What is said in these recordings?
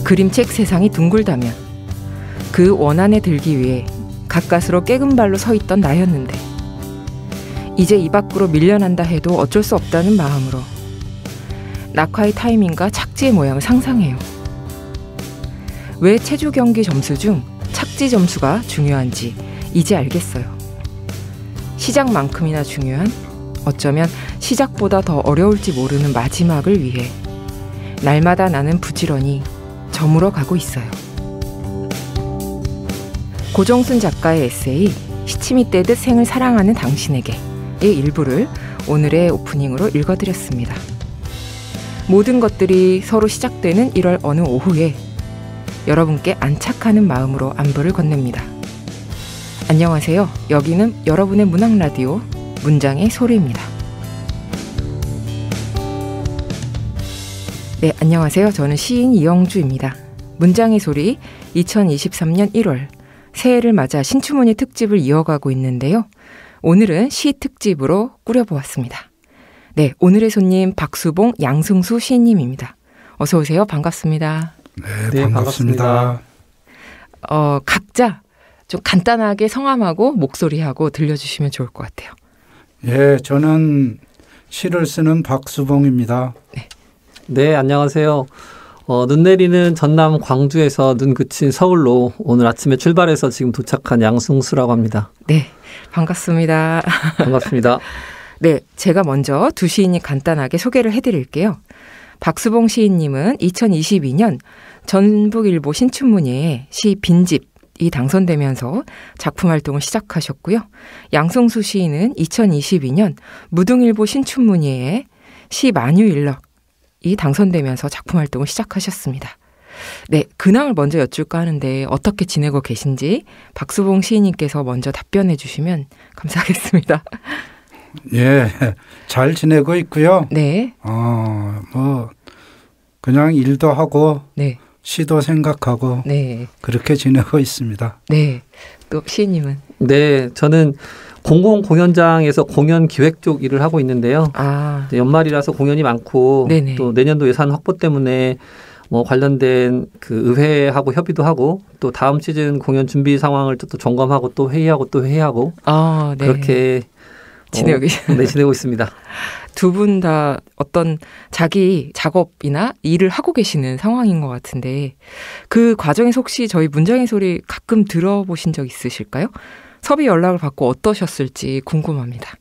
그림책 세상이 둥글다면 그 원안에 들기 위해 가까스로 깨금 발로 서 있던 나였는데 이제 이 밖으로 밀려난다 해도 어쩔 수 없다는 마음으로 낙하의 타이밍과 착지의 모양을 상상해요. 왜 체조 경기 점수 중 착지 점수가 중요한지 이제 알겠어요. 시작만큼이나 중요한, 어쩌면 시작보다 더 어려울지 모르는 마지막을 위해 날마다 나는 부지런히 저물어 가고 있어요. 고정순 작가의 에세이 시침이 떼듯 생을 사랑하는 당신에게의 일부를 오늘의 오프닝으로 읽어드렸습니다. 모든 것들이 서로 시작되는 1월 어느 오후에 여러분께 안착하는 마음으로 안부를 건넵니다. 안녕하세요. 여기는 여러분의 문학라디오 문장의 소리입니다. 네, 안녕하세요. 저는 시인 이영주입니다. 문장의 소리 2023년 1월 새해를 맞아 신춘문예 특집을 이어가고 있는데요. 오늘은 시 특집으로 꾸려보았습니다. 네, 오늘의 손님 박수봉 양승수 시인님입니다. 어서 오세요. 반갑습니다. 네, 반갑습니다. 각자 좀 간단하게 성함하고 목소리하고 들려주시면 좋을 것 같아요. 예, 저는 시를 쓰는 박수봉입니다. 네, 안녕하세요. 눈 내리는 전남 광주에서 눈 그친 서울로 오늘 아침에 출발해서 지금 도착한 양승수라고 합니다. 네, 반갑습니다. 반갑습니다. 네, 제가 먼저 두 시인이 간단하게 소개를 해드릴게요. 박수봉 시인님은 2022년 전북일보 신춘문예에 시 빈집이 당선되면서 작품 활동을 시작하셨고요. 양승수 시인은 2022년 무등일보 신춘문예에 시 만유일럭이 당선되면서 작품 활동을 시작하셨습니다. 네, 근황을 먼저 여쭐까 하는데 어떻게 지내고 계신지 박수봉 시인님께서 먼저 답변해 주시면 감사하겠습니다. 예, 잘 지내고 있고요. 네. 그냥 일도 하고 네. 시도 생각하고 네. 그렇게 지내고 있습니다. 네. 또 시인님은? 네, 저는 공공공연장에서 공연 기획 쪽 일을 하고 있는데요. 연말이라서 공연이 많고 네네. 또 내년도 예산 확보 때문에 관련된 그 의회하고 협의도 하고 또 다음 시즌 공연 준비 상황을 또 점검하고 또 회의하고 네. 그렇게 지내고 있습니다. 두 분 다 어떤 자기 작업이나 일을 하고 계시는 상황인 것 같은데 그 과정에서 혹시 저희 문장의 소리 가끔 들어보신 적 있으실까요? 섭외 연락을 받고 어떠셨을지 궁금합니다.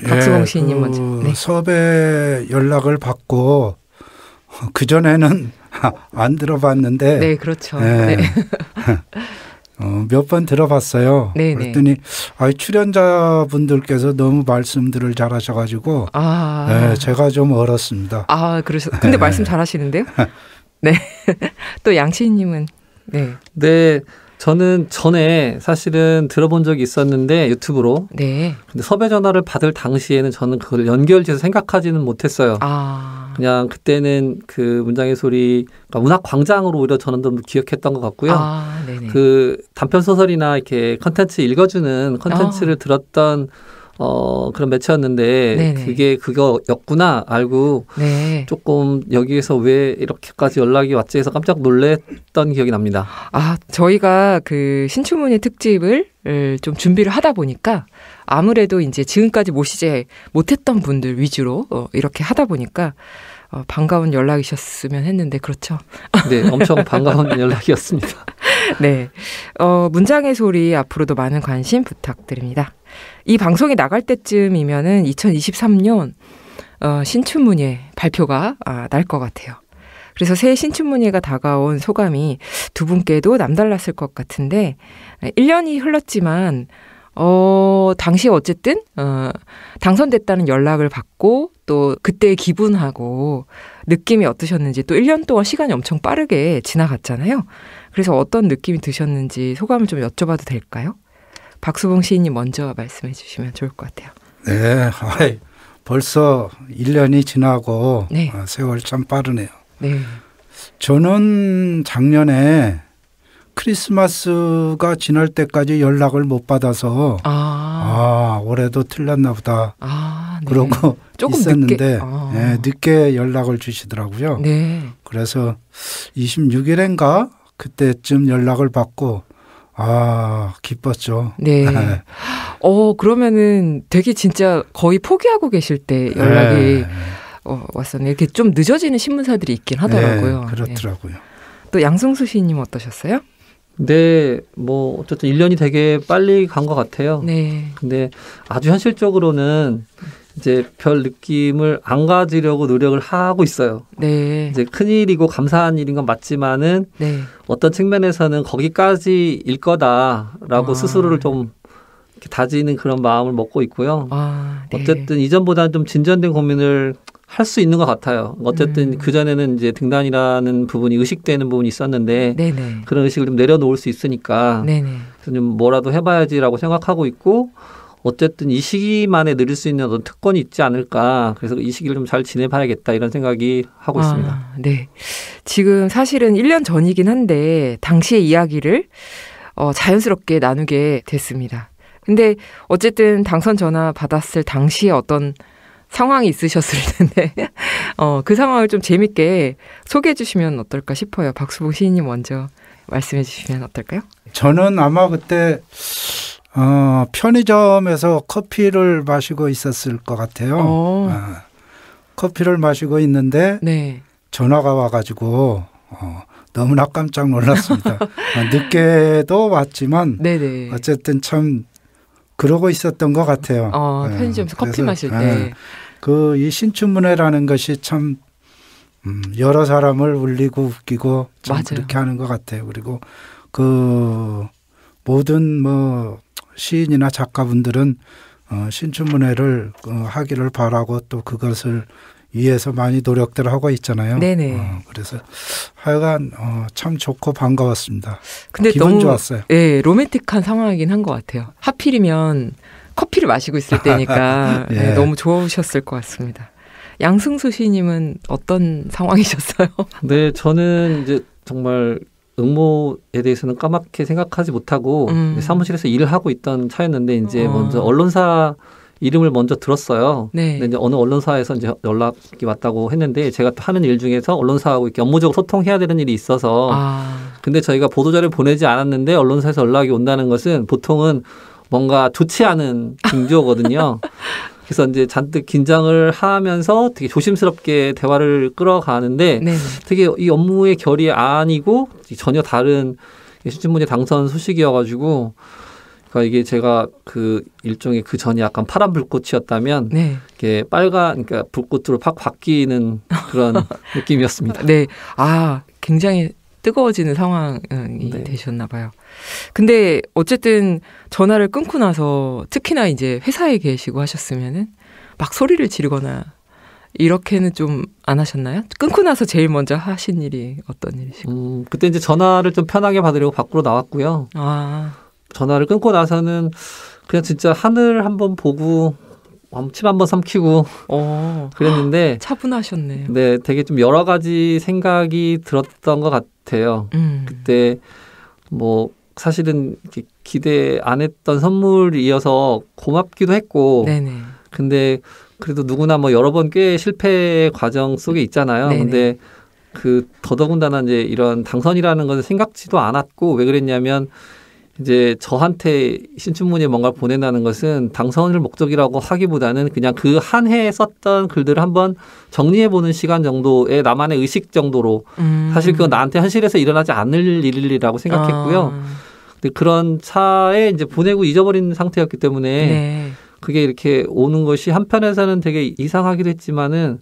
박수봉 시인님 먼저. 네. 섭외 연락을 받고 그전에는 안 들어봤는데 네, 그렇죠. 네. 몇 번 들어봤어요. 네네. 그랬더니 출연자분들께서 너무 말씀들을 잘하셔가지고 제가 좀 얼었습니다. 근데 말씀 잘하시는데요? 네. 또 양치님은 네. 저는 전에 사실은 들어본 적이 있었는데 유튜브로. 네. 근데 섭외 전화를 받을 당시에는 저는 그걸 연결돼서 생각하지는 못했어요. 그냥 그때는 그 문장의 소리, 그러니까 문학 광장으로 오히려 저는 좀 기억했던 것 같고요. 네네. 그 단편 소설이나 이렇게 컨텐츠 읽어주는 컨텐츠를 들었던 그런 매체였는데 네네. 그게 그거였구나 알고 네. 조금 여기에서 왜 이렇게까지 연락이 왔지 해서 깜짝 놀랐던 기억이 납니다. 저희가 그 신춘문예 특집을 좀 준비를 하다 보니까 아무래도 이제 지금까지 모시지 못했던 분들 위주로 이렇게 하다 보니까 반가운 연락이셨으면 했는데 그렇죠? 네, 엄청 반가운 연락이었습니다. 네, 문장의 소리 앞으로도 많은 관심 부탁드립니다. 이 방송이 나갈 때쯤이면은 2023년 신춘문예 발표가 날 것 같아요. 그래서 새해 신춘문예가 다가온 소감이 두 분께도 남달랐을 것 같은데 1년이 흘렀지만 당시에 어쨌든 당선됐다는 연락을 받고 또 그때의 기분하고 느낌이 어떠셨는지 또 1년 동안 시간이 엄청 빠르게 지나갔잖아요. 그래서 어떤 느낌이 드셨는지 소감을 좀 여쭤봐도 될까요? 박수봉 시인님 먼저 말씀해 주시면 좋을 것 같아요. 네, 벌써 1년이 지나고 네. 세월 참 빠르네요. 네. 저는 작년에 크리스마스가 지날 때까지 연락을 못 받아서 올해도 틀렸나 보다 네. 그러고 조금 있었는데 늦게 연락을 주시더라고요. 네. 그래서 26일인가 그때쯤 연락을 받고 기뻤죠. 네. 그러면은 되게 진짜 거의 포기하고 계실 때 연락이 왔었네요. 이렇게 좀 늦어지는 신문사들이 있긴 하더라고요. 네, 그렇더라고요. 네. 또 양승수 시인님 어떠셨어요? 네, 뭐 어쨌든 1년이 되게 빨리 간 것 같아요. 네. 근데 아주 현실적으로는 이제 별 느낌을 안 가지려고 노력을 하고 있어요. 네. 이제 큰일이고 감사한 일인 건 맞지만은 네. 어떤 측면에서는 거기까지일 거다라고 스스로를 좀 이렇게 다지는 그런 마음을 먹고 있고요. 네. 어쨌든 이전보다는 좀 진전된 고민을 할 수 있는 것 같아요. 어쨌든 그전에는 이제 등단이라는 부분이 의식되는 부분이 있었는데 네네. 그런 의식을 좀 내려놓을 수 있으니까 네네. 그래서 좀 뭐라도 해봐야지라고 생각하고 있고 어쨌든 이 시기만에 누릴 수 있는 어떤 특권이 있지 않을까. 그래서 이 시기를 좀 잘 지내봐야겠다 이런 생각이 하고 있습니다. 네. 지금 사실은 1년 전이긴 한데 당시의 이야기를 자연스럽게 나누게 됐습니다. 근데 어쨌든 당선 전화 받았을 당시에 어떤 상황이 있으셨을 텐데 그 상황을 좀 재밌게 소개해 주시면 어떨까 싶어요. 박수봉 시인님 먼저 말씀해 주시면 어떨까요? 저는 아마 그때 편의점에서 커피를 마시고 있었을 것 같아요. 커피를 마시고 있는데 네. 전화가 와가지고 너무나 깜짝 놀랐습니다. 늦게도 왔지만 네네. 어쨌든 참 그러고 있었던 것 같아요. 편의점에서 커피 마실 때. 이 신춘문예라는 것이 참 여러 사람을 울리고 웃기고 참 맞아요. 그렇게 하는 것 같아요. 그리고 그 모든 시인이나 작가분들은 신춘문예를 하기를 바라고 또 그것을 위해서 많이 노력들을 하고 있잖아요. 네네. 그래서 하여간 참 좋고 반가웠습니다. 근데 기분 너무 좋았어요. 네, 로맨틱한 상황이긴 한 것 같아요. 하필이면 커피를 마시고 있을 때니까 예. 네, 너무 좋으셨을 것 같습니다. 양승수 시인님은 어떤 상황이셨어요? 네, 저는 이제 정말 응모에 대해서는 까맣게 생각하지 못하고 사무실에서 일을 하고 있던 차였는데 이제 먼저 언론사 이름을 먼저 들었어요. 네. 근데 이제 어느 언론사에서 이제 연락이 왔다고 했는데 제가 또 하는 일 중에서 언론사하고 이렇게 업무적으로 소통해야 되는 일이 있어서 근데 저희가 보도자를 보내지 않았는데 언론사에서 연락이 온다는 것은 보통은 뭔가 좋지 않은 징조거든요. 그래서 이제 잔뜩 긴장을 하면서 되게 조심스럽게 대화를 끌어가는데 네네. 되게 이 업무의 결이 아니고 전혀 다른 신춘문예 당선 소식이어가지고 그러니까 이게 제가 그 일종의 그 전이 약간 파란 불꽃이었다면 네. 이게 빨간 그러니까 불꽃으로 팍 바뀌는 그런 느낌이었습니다. 네, 굉장히 뜨거워지는 상황이 네. 되셨나 봐요. 근데 어쨌든 전화를 끊고 나서 특히나 이제 회사에 계시고 하셨으면은 막 소리를 지르거나 이렇게는 좀 안 하셨나요? 끊고 나서 제일 먼저 하신 일이 어떤 일이시고? 그때 이제 전화를 좀 편하게 받으려고 밖으로 나왔고요. 전화를 끊고 나서는 그냥 진짜 하늘 한번 보고 침 한번 삼키고 그랬는데 차분하셨네요. 네, 되게 좀 여러 가지 생각이 들었던 것 같아요. 그때 뭐 사실은 기대 안 했던 선물이어서 고맙기도 했고, 네네. 근데 그래도 누구나 뭐 여러 번 꽤 실패 과정 속에 있잖아요. 네네. 근데 그 더더군다나 이제 이런 당선이라는 것을 생각지도 않았고 왜 그랬냐면 이제 저한테 신춘문예에 뭔가를 보낸다는 것은 당선을 목적이라고 하기보다는 그냥 그 한 해에 썼던 글들을 한번 정리해보는 시간 정도의 나만의 의식 정도로 사실 그건 나한테 현실에서 일어나지 않을 일이라고 생각했고요. 근데 그런 차에 이제 보내고 잊어버린 상태였기 때문에 네. 그게 이렇게 오는 것이 한편에서는 되게 이상하기도 했지만은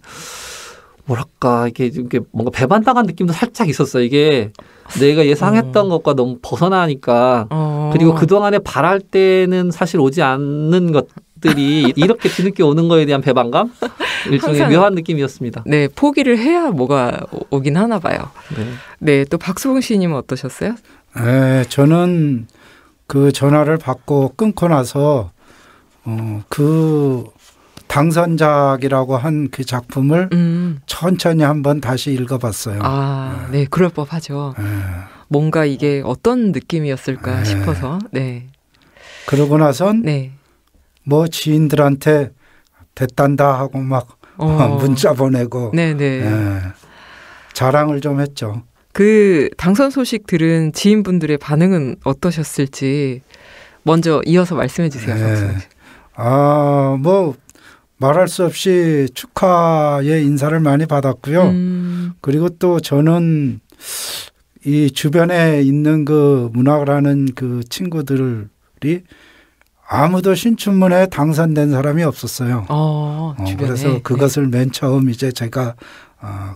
뭐랄까 이게 뭔가 배반당한 느낌도 살짝 있었어요. 이게 내가 예상했던 것과 너무 벗어나니까 그리고 그동안에 바랄 때는 사실 오지 않는 것들이 이렇게 뒤늦게 오는 거에 대한 배반감? 일종의 묘한 느낌이었습니다. 네, 포기를 해야 뭐가 오긴 하나 봐요. 네, 또 박수봉 시인님은 어떠셨어요? 네, 저는 그 전화를 받고 끊고 나서 그 당선작이라고 한 그 작품을 천천히 한번 다시 읽어봤어요. 네, 그럴 법하죠. 뭔가 이게 어떤 느낌이었을까 싶어서. 네. 그러고 나선 네. 뭐 지인들한테 됐단다 하고 막 문자 보내고 네네. 예, 자랑을 좀 했죠. 그 당선 소식 들은 지인분들의 반응은 어떠셨을지 먼저 이어서 말씀해 주세요. 네. 뭐 말할 수 없이 축하의 인사를 많이 받았고요. 그리고 또 저는 이 주변에 있는 그 문학을 그 친구들이 아무도 신춘문예에 당선된 사람이 없었어요. 그래서 그것을 맨 처음 이제 제가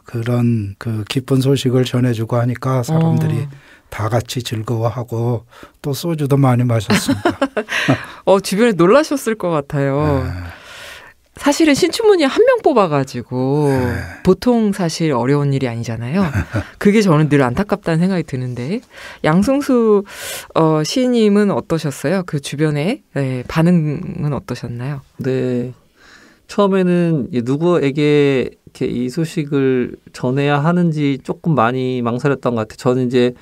그런 그 기쁜 소식을 전해주고 하니까 사람들이 다 같이 즐거워하고 또 소주도 많이 마셨습니다. 주변에 놀라셨을 것 같아요. 네. 사실은 신춘문예 한 명 뽑아가지고 네. 보통 사실 어려운 일이 아니잖아요. 그게 저는 늘 안타깝다는 생각이 드는데 양승수 시인님은 어떠셨어요? 그 주변에 반응은 어떠셨나요? 네. 처음에는 누구에게 이렇게 이 소식을 전해야 하는지 조금 많이 망설였던 것 같아요. 저는 이제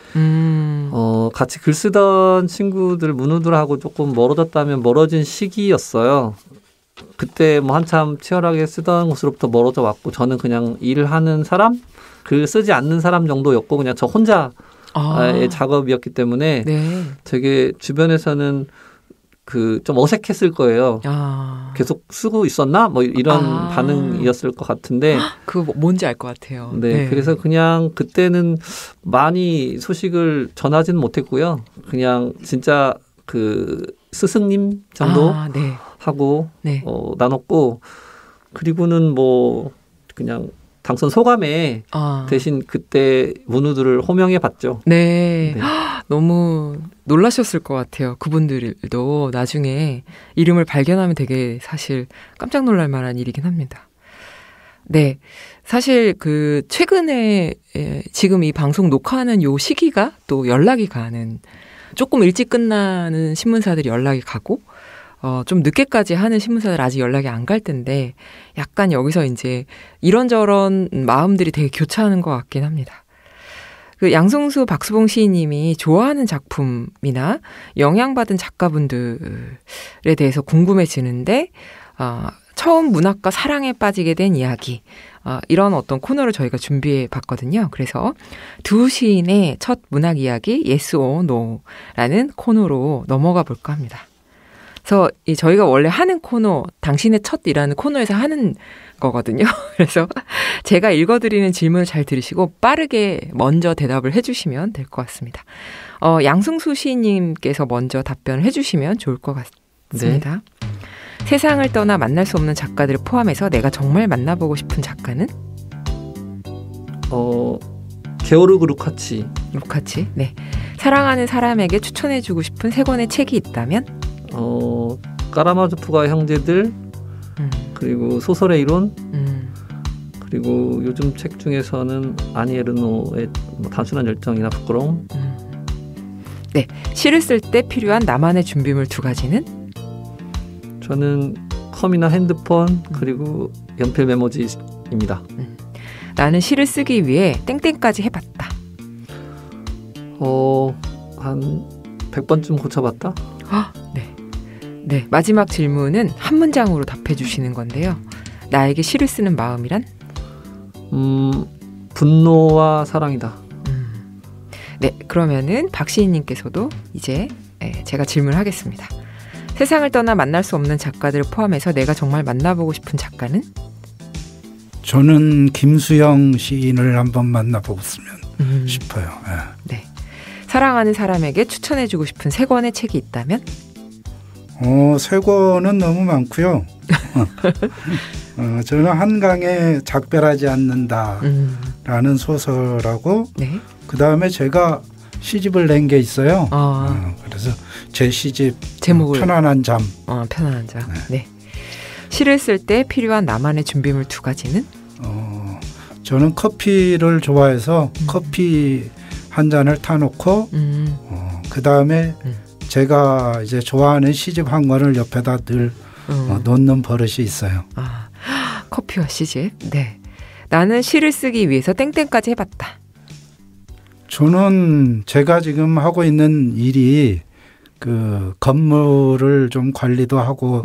같이 글 쓰던 친구들 문우들하고 조금 멀어졌다면 멀어진 시기였어요. 그때 뭐 한참 치열하게 쓰던 곳으로부터 멀어져 왔고 저는 그냥 일을 하는 사람, 글 쓰지 않는 사람 정도였고 그냥 저 혼자의 작업이었기 때문에 네. 되게 주변에서는 그 좀 어색했을 거예요. 계속 쓰고 있었나? 뭐 이런 반응이었을 것 같은데. 그거 뭔지 알 것 같아요. 네, 그래서 그냥 그때는 많이 소식을 전하지는 못했고요. 그냥 진짜 그 스승님 정도 네. 하고 나눴고 그리고는 뭐 그냥 당선 소감에 대신 그때 문우들을 호명해 봤죠. 네. 너무 놀라셨을 것 같아요. 그분들도 나중에 이름을 발견하면 되게 사실 깜짝 놀랄 만한 일이긴 합니다. 네. 사실 그 최근에 지금 이 방송 녹화하는 요 시기가 또 연락이 가는 조금 일찍 끝나는 신문사들이 연락이 가고 좀 늦게까지 하는 신문사들 아직 연락이 안 갈 텐데 약간 여기서 이제 이런저런 마음들이 되게 교차하는 것 같긴 합니다. 그 양승수 박수봉 시인님이 좋아하는 작품이나 영향받은 작가분들에 대해서 궁금해지는데 처음 문학과 사랑에 빠지게 된 이야기 이런 어떤 코너를 저희가 준비해 봤거든요. 그래서 두 시인의 첫 문학 이야기 Yes or No라는 코너로 넘어가 볼까 합니다. 그래서 저희가 원래 하는 코너 당신의 첫이라는 코너에서 하는 거거든요. 그래서 제가 읽어드리는 질문을 잘 들으시고 빠르게 먼저 대답을 해주시면 될 것 같습니다. 양승수 시인님께서 먼저 답변을 해주시면 좋을 것 같습니다. 네. 세상을 떠나 만날 수 없는 작가들을 포함해서 내가 정말 만나보고 싶은 작가는? 게오르그 루카치. 루카치, 네. 사랑하는 사람에게 추천해주고 싶은 세 권의 책이 있다면? 까라마조프가 형제들, 그리고 소설의 이론, 그리고 요즘 책 중에서는 아니 에르노의 단순한 열정이나 부끄러움. 네, 시를 쓸 때 필요한 나만의 준비물 두 가지는? 저는 컴이나 핸드폰 그리고 연필 메모지입니다. 나는 시를 쓰기 위해 땡땡까지 해봤다. 한 100번쯤 고쳐봤다. 네. 네, 마지막 질문은 한 문장으로 답해 주시는 건데요. 나에게 시를 쓰는 마음이란? 분노와 사랑이다. 네, 그러면은 박 시인님께서도 이제 제가 질문하겠습니다. 세상을 떠나 만날 수 없는 작가들을 포함해서 내가 정말 만나보고 싶은 작가는? 저는 김수영 시인을 한번 만나보고 싶어요. 네. 사랑하는 사람에게 추천해주고 싶은 세 권의 책이 있다면? 세 권은 너무 많고요. 저는 한강에 작별하지 않는다라는 소설하고 네. 그다음에 제가 시집을 낸 게 있어요. 그래서 제 시집 제목을 편안한 잠. 편안한 잠. 네. 시를 쓸 때 필요한 나만의 준비물 두 가지는? 저는 커피를 좋아해서 커피 한 잔을 타놓고 그다음에 제가 이제 좋아하는 시집 한 권을 옆에다 늘 놓는 버릇이 있어요. 커피와 시집. 네. 나는 시를 쓰기 위해서 땡땡까지 해봤다. 저는 제가 지금 하고 있는 일이 그 건물을 좀 관리도 하고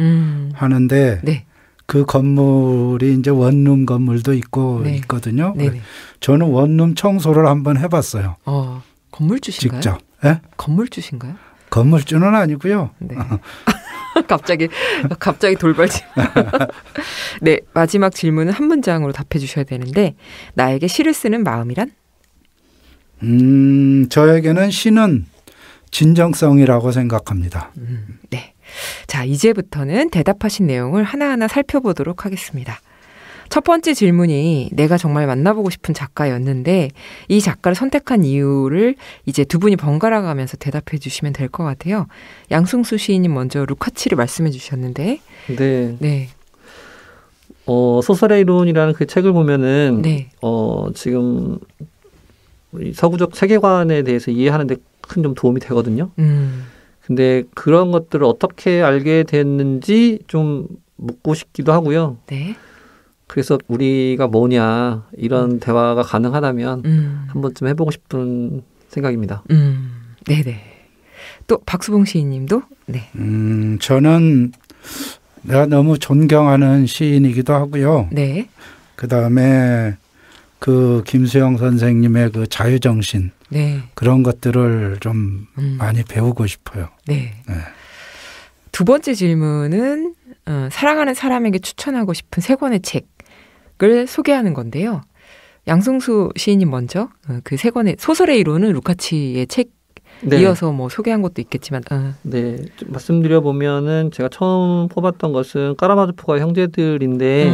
하는데 네. 그 건물이 이제 원룸 건물도 있고 네. 있거든요. 네네. 저는 원룸 청소를 한번 해봤어요. 건물주신가요? 직접. 네? 건물주신가요? 건물주는 아니고요. 네. 갑자기 돌발질. 네, 마지막 질문은 한 문장으로 답해 주셔야 되는데 나에게 시를 쓰는 마음이란? 저에게는 시는 진정성이라고 생각합니다. 네. 자, 이제부터는 대답하신 내용을 하나하나 살펴보도록 하겠습니다. 첫 번째 질문이 내가 정말 만나보고 싶은 작가였는데 이 작가를 선택한 이유를 이제 두 분이 번갈아 가면서 대답해 주시면 될 것 같아요. 양승수 시인님 먼저 루카치를 말씀해 주셨는데 네. 네. 소설의 이론이라는 그 책을 보면은 네. 지금 서구적 세계관에 대해서 이해하는 데 큰 좀 도움이 되거든요. 근데 그런 것들을 어떻게 알게 됐는지 좀 묻고 싶기도 하고요. 네. 그래서 우리가 뭐냐 이런 대화가 가능하다면 한 번쯤 해보고 싶은 생각입니다. 네네. 또 박수봉 시인님도? 네. 저는 내가 너무 존경하는 시인이기도 하고요. 네. 그 다음에 그 김수영 선생님의 그 자유정신 네. 그런 것들을 좀 많이 배우고 싶어요. 네. 네. 두 번째 질문은 사랑하는 사람에게 추천하고 싶은 세 권의 책을 소개하는 건데요. 양승수 시인님 먼저 그 세 권의 소설의 이론은 루카치의 책 네. 이어서 뭐 소개한 것도 있겠지만 네, 좀 말씀드려 보면은 제가 처음 뽑았던 것은 까라마조프가 형제들인데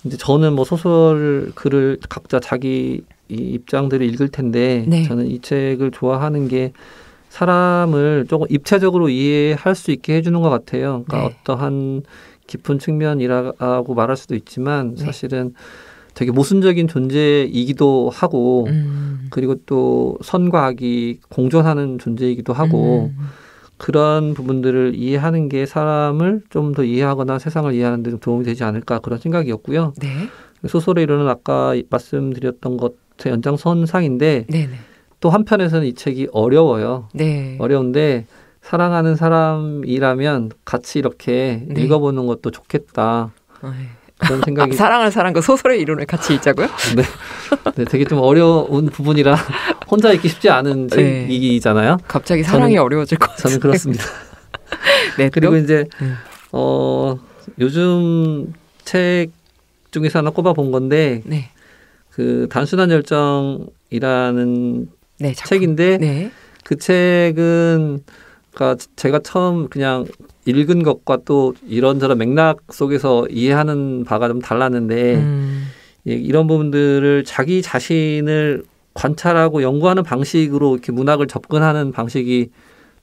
이제 저는 뭐 소설 글을 각자 자기 이 입장들을 읽을 텐데 네. 저는 이 책을 좋아하는 게 사람을 조금 입체적으로 이해할 수 있게 해주는 것 같아요. 그러니까 네. 어떠한 깊은 측면이라고 말할 수도 있지만 사실은 되게 모순적인 존재이기도 하고 그리고 또 선과 악이 공존하는 존재이기도 하고 그런 부분들을 이해하는 게 사람을 좀 더 이해하거나 세상을 이해하는 데 좀 도움이 되지 않을까 그런 생각이었고요. 네. 소설의 이론은 아까 말씀드렸던 것의 연장선상인데 네네. 또 한편에서는 이 책이 어려워요. 네. 어려운데 사랑하는 사람이라면 같이 이렇게 네. 읽어보는 것도 좋겠다. 그런 생각이. 사랑하는 사람과 소설의 이론을 같이 읽자고요? 네. 네, 되게 좀 어려운 부분이라 혼자 읽기 쉽지 않은 네. 책이잖아요. 갑자기 사랑이 어려워질 것 같아요. 저는 그렇습니다. 네, 그리고 이제 요즘 책 중에서 하나 꼽아본 건데 네. 그 단순한 열정이라는 네, 책인데 네. 그 책은 그러니까 제가 처음 그냥 읽은 것과 또 이런저런 맥락 속에서 이해하는 바가 좀 달랐는데 이런 부분들을 자기 자신을 관찰하고 연구하는 방식으로 이렇게 문학을 접근하는 방식이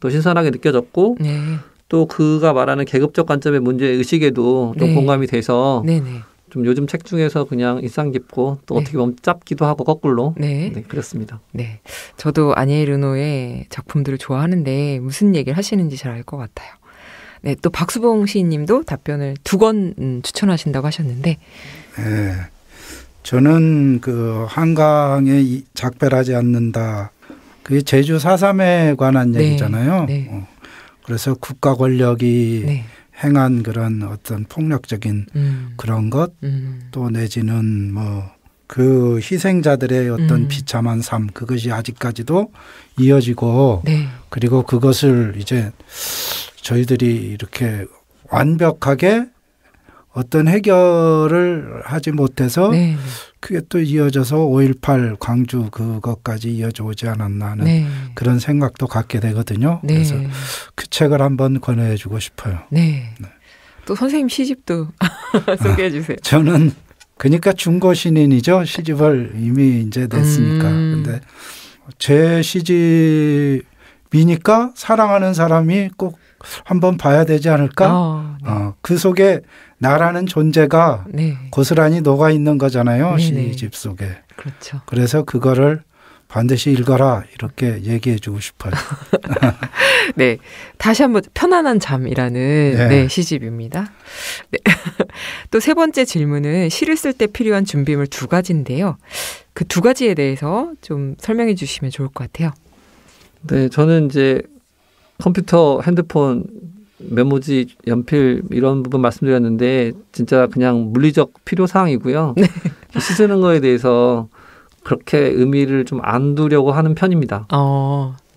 또 신선하게 느껴졌고 네. 또 그가 말하는 계급적 관점의 문제의식에도 좀 네. 공감이 돼서 네네. 좀 요즘 책 중에서 그냥 인상 깊고 또 네. 어떻게 보면 짧기도 하고 거꾸로 네. 네, 그렇습니다. 네, 저도 아니에 르노의 작품들을 좋아하는데 무슨 얘기를 하시는지 잘 알 것 같아요. 네, 또 박수봉 시인님도 답변을 2권 추천하신다고 하셨는데 네, 저는 그 한강에 작별하지 않는다. 그게 제주 4.3에 관한 네. 얘기잖아요. 네. 그래서 국가 권력이 네. 행한 그런 어떤 폭력적인 그런 것, 또 내지는 뭐 그 희생자들의 어떤 비참한 삶, 그것이 아직까지도 이어지고, 네. 그리고 그것을 이제 저희들이 이렇게 완벽하게 어떤 해결을 하지 못해서 네. 그게 또 이어져서 5.18 광주 그것까지 이어져 오지 않았나 하는 네. 그런 생각도 갖게 되거든요. 네. 그래서 그 책을 한번 권해주고 싶어요. 네. 네. 또 선생님 시집도 소개해 주세요. 저는 그러니까 중고 신인이죠. 시집을 이미 이제 냈으니까. 근데 제 시집이니까 사랑하는 사람이 꼭 한번 봐야 되지 않을까? 네. 그 속에 나라는 존재가 네. 고스란히 녹아 있는 거잖아요. 네네. 시집 속에. 그렇죠. 그래서 그거를 반드시 읽어라 이렇게 얘기해 주고 싶어요. 네, 다시 한번 편안한 잠이라는 네. 네, 시집입니다. 네. 또 세 번째 질문은 시를 쓸 때 필요한 준비물 2가지인데요. 그 2가지에 대해서 좀 설명해 주시면 좋을 것 같아요. 네, 저는 이제 컴퓨터, 핸드폰 메모지, 연필 이런 부분 말씀드렸는데 진짜 그냥 물리적 필요사항이고요. 네. 씻는 거에 대해서 그렇게 의미를 좀 안 두려고 하는 편입니다.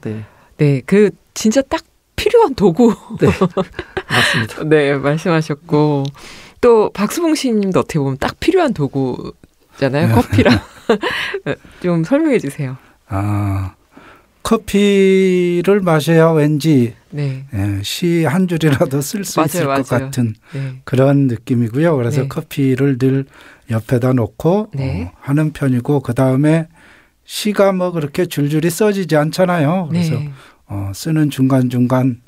네. 네, 그 진짜 딱 필요한 도구. 네, 맞습니다. 네, 말씀하셨고 또 박수봉 씨님도 어떻게 보면 딱 필요한 도구잖아요. 커피랑. 좀 설명해 주세요. 커피를 마셔야 왠지 네. 시 한 줄이라도 쓸 수 있을 것 같은 네. 그런 느낌이고요. 그래서 네. 커피를 늘 옆에다 놓고 네. 하는 편이고 그다음에 시가 뭐 그렇게 줄줄이 써지지 않잖아요. 그래서 네. 쓰는 중간중간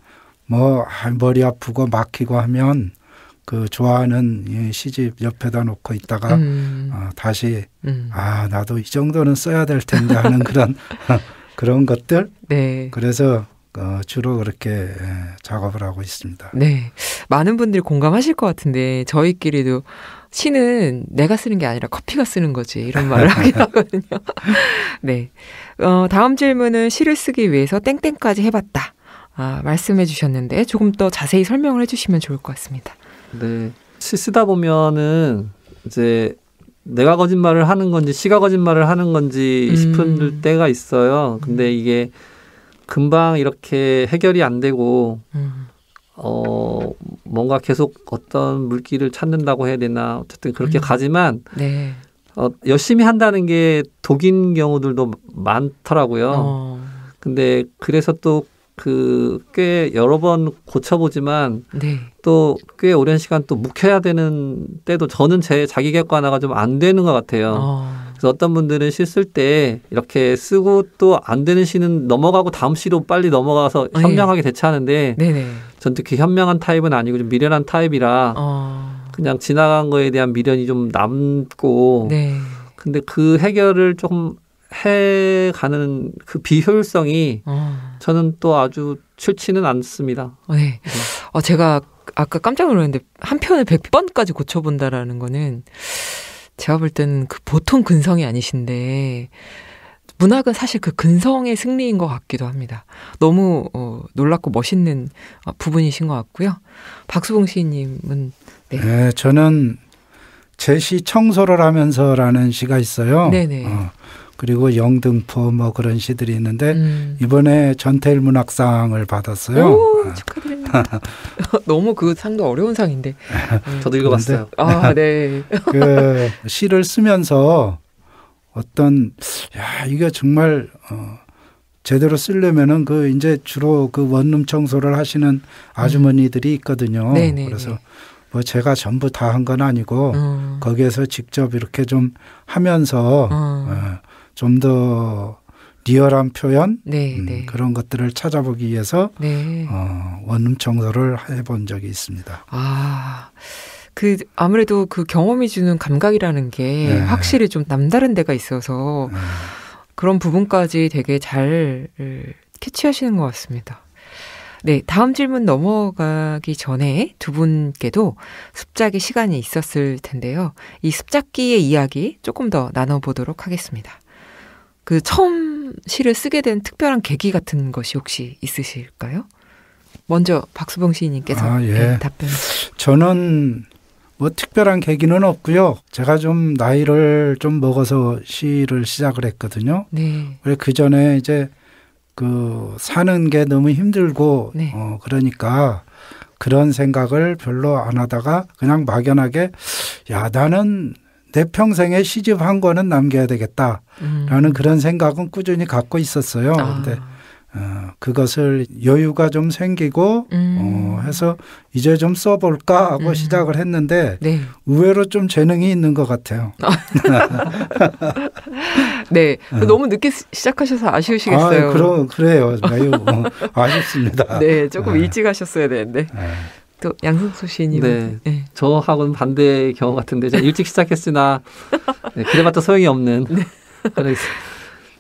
뭐 머리 아프고 막히고 하면 그 좋아하는 이 시집 옆에다 놓고 있다가 다시 나도 이 정도는 써야 될 텐데 하는 그런 것들. 네. 그래서 주로 그렇게 작업을 하고 있습니다. 네. 많은 분들이 공감하실 것 같은데 저희끼리도 시는 내가 쓰는 게 아니라 커피가 쓰는 거지 이런 말을 하긴 하거든요. 네. 다음 질문은 시를 쓰기 위해서 땡땡까지 해봤다. 말씀해 주셨는데 조금 더 자세히 설명을 해주시면 좋을 것 같습니다. 네. 시 쓰다 보면은 이제 내가 거짓말을 하는 건지 시가 거짓말을 하는 건지 싶은 때가 있어요. 근데 이게 금방 이렇게 해결이 안 되고 뭔가 계속 어떤 물기를 찾는다고 해야 되나 어쨌든 그렇게 가지만 네. 열심히 한다는 게 독인 경우들도 많더라고요. 근데 그래서 또 꽤 여러 번 고쳐보지만 네. 또 꽤 오랜 시간 또 묵혀야 되는 때도 저는 제 자기 객관화가 좀 안 되는 것 같아요. 그래서 어떤 분들은 시 쓸 때 이렇게 쓰고 또 안 되는 시는 넘어가고 다음 시로 빨리 넘어가서 현명하게 대처하는데 전 특히 현명한 타입은 아니고 좀 미련한 타입이라 그냥 지나간 거에 대한 미련이 좀 남고 네. 근데 그 해결을 조금 해가는 그 비효율성이 저는 또 아주 싫지는 않습니다. 네. 제가 아까 깜짝 놀랐는데 한 편을 100번까지 고쳐본다라는 거는 제가 볼 때는 그 보통 근성이 아니신데 문학은 사실 그 근성의 승리인 것 같기도 합니다. 너무 놀랍고 멋있는 부분이신 것 같고요. 박수봉 시인님은 네, 저는 제 시 청소를 하면서라는 시가 있어요. 네네. 그리고 영등포 뭐 그런 시들이 있는데 이번에 전태일 문학상을 받았어요. 오, 축하드립니다. 너무 그 상도 어려운 상인데. 저도 읽어봤어요. 네. 그 시를 쓰면서 이게 정말 제대로 쓰려면은 그 이제 주로 그 원룸 청소를 하시는 아주머니들이 있거든요. 네네. 그래서 뭐 제가 전부 다 한 건 아니고 거기에서 직접 이렇게 좀 하면서 좀 더 리얼한 표현 네. 그런 것들을 찾아보기 위해서 네. 원룸 청소를 해본 적이 있습니다. 아무래도 그 경험이 주는 감각이라는 게 네. 확실히 좀 남다른 데가 있어서 그런 부분까지 되게 잘 캐치하시는 것 같습니다. 네, 다음 질문 넘어가기 전에 두 분께도 습작의 시간이 있었을 텐데요. 이 습작기의 이야기 조금 더 나눠보도록 하겠습니다. 그 처음 시를 쓰게 된 특별한 계기 같은 것이 혹시 있으실까요? 먼저 박수봉 시인님께서 예. 답변. 저는 뭐 특별한 계기는 없고요. 제가 좀 나이를 좀 먹어서 시를 시작을 했거든요. 네. 그 전에 이제 사는 게 너무 힘들고 네. 그러니까 그런 생각을 별로 안 하다가 그냥 막연하게 나는 내 평생에 시집 한 권은 남겨야 되겠다라는 그런 생각은 꾸준히 갖고 있었어요. 그런데 그것을 여유가 좀 생기고 해서 이제 좀 써볼까 하고 시작을 했는데 네. 의외로 좀 재능이 있는 것 같아요. 네, 너무 늦게 시작하셔서 아쉬우시겠어요. 그래요. 아쉽습니다. 네, 조금 일찍 하셨어야 되는데. 또 양승수 시인님. 네, 네. 저하고는 반대의 경우 같은데 제가 일찍 시작했으나 그래봤자 소용이 없는. 네.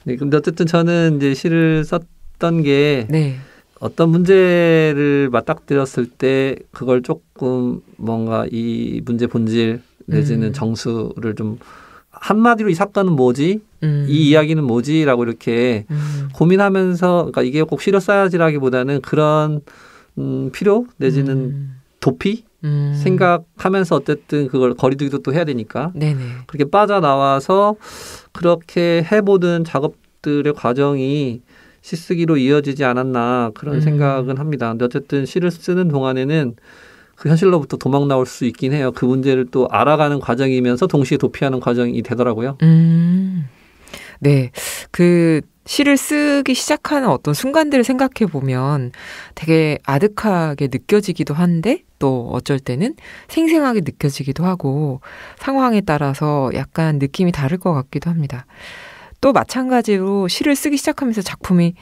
네, 근데 어쨌든 저는 이제 시를 썼던 게 네. 어떤 문제를 맞닥뜨렸을 때 그걸 조금 뭔가 이 문제 본질 내지는 정수를 좀 한마디로 이 사건은 뭐지? 이 이야기는 뭐지? 라고 이렇게 고민하면서 그러니까 이게 꼭 시를 써야지라기보다는 그런 필요 내지는 도피 생각하면서 어쨌든 그걸 거리두기도 또 해야 되니까 네네. 그렇게 빠져나와서 그렇게 해보던 작업들의 과정이 시 쓰기로 이어지지 않았나 그런 생각은 합니다. 근데 어쨌든 시를 쓰는 동안에는 그 현실로부터 도망 나올 수 있긴 해요. 그 문제를 또 알아가는 과정이면서 동시에 도피하는 과정이 되더라고요. 네. 그 시를 쓰기 시작하는 어떤 순간들을 생각해 보면 되게 아득하게 느껴지기도 한데 또 어쩔 때는 생생하게 느껴지기도 하고 상황에 따라서 약간 느낌이 다를 것 같기도 합니다. 또 마찬가지로 시를 쓰기 시작하면서 작품이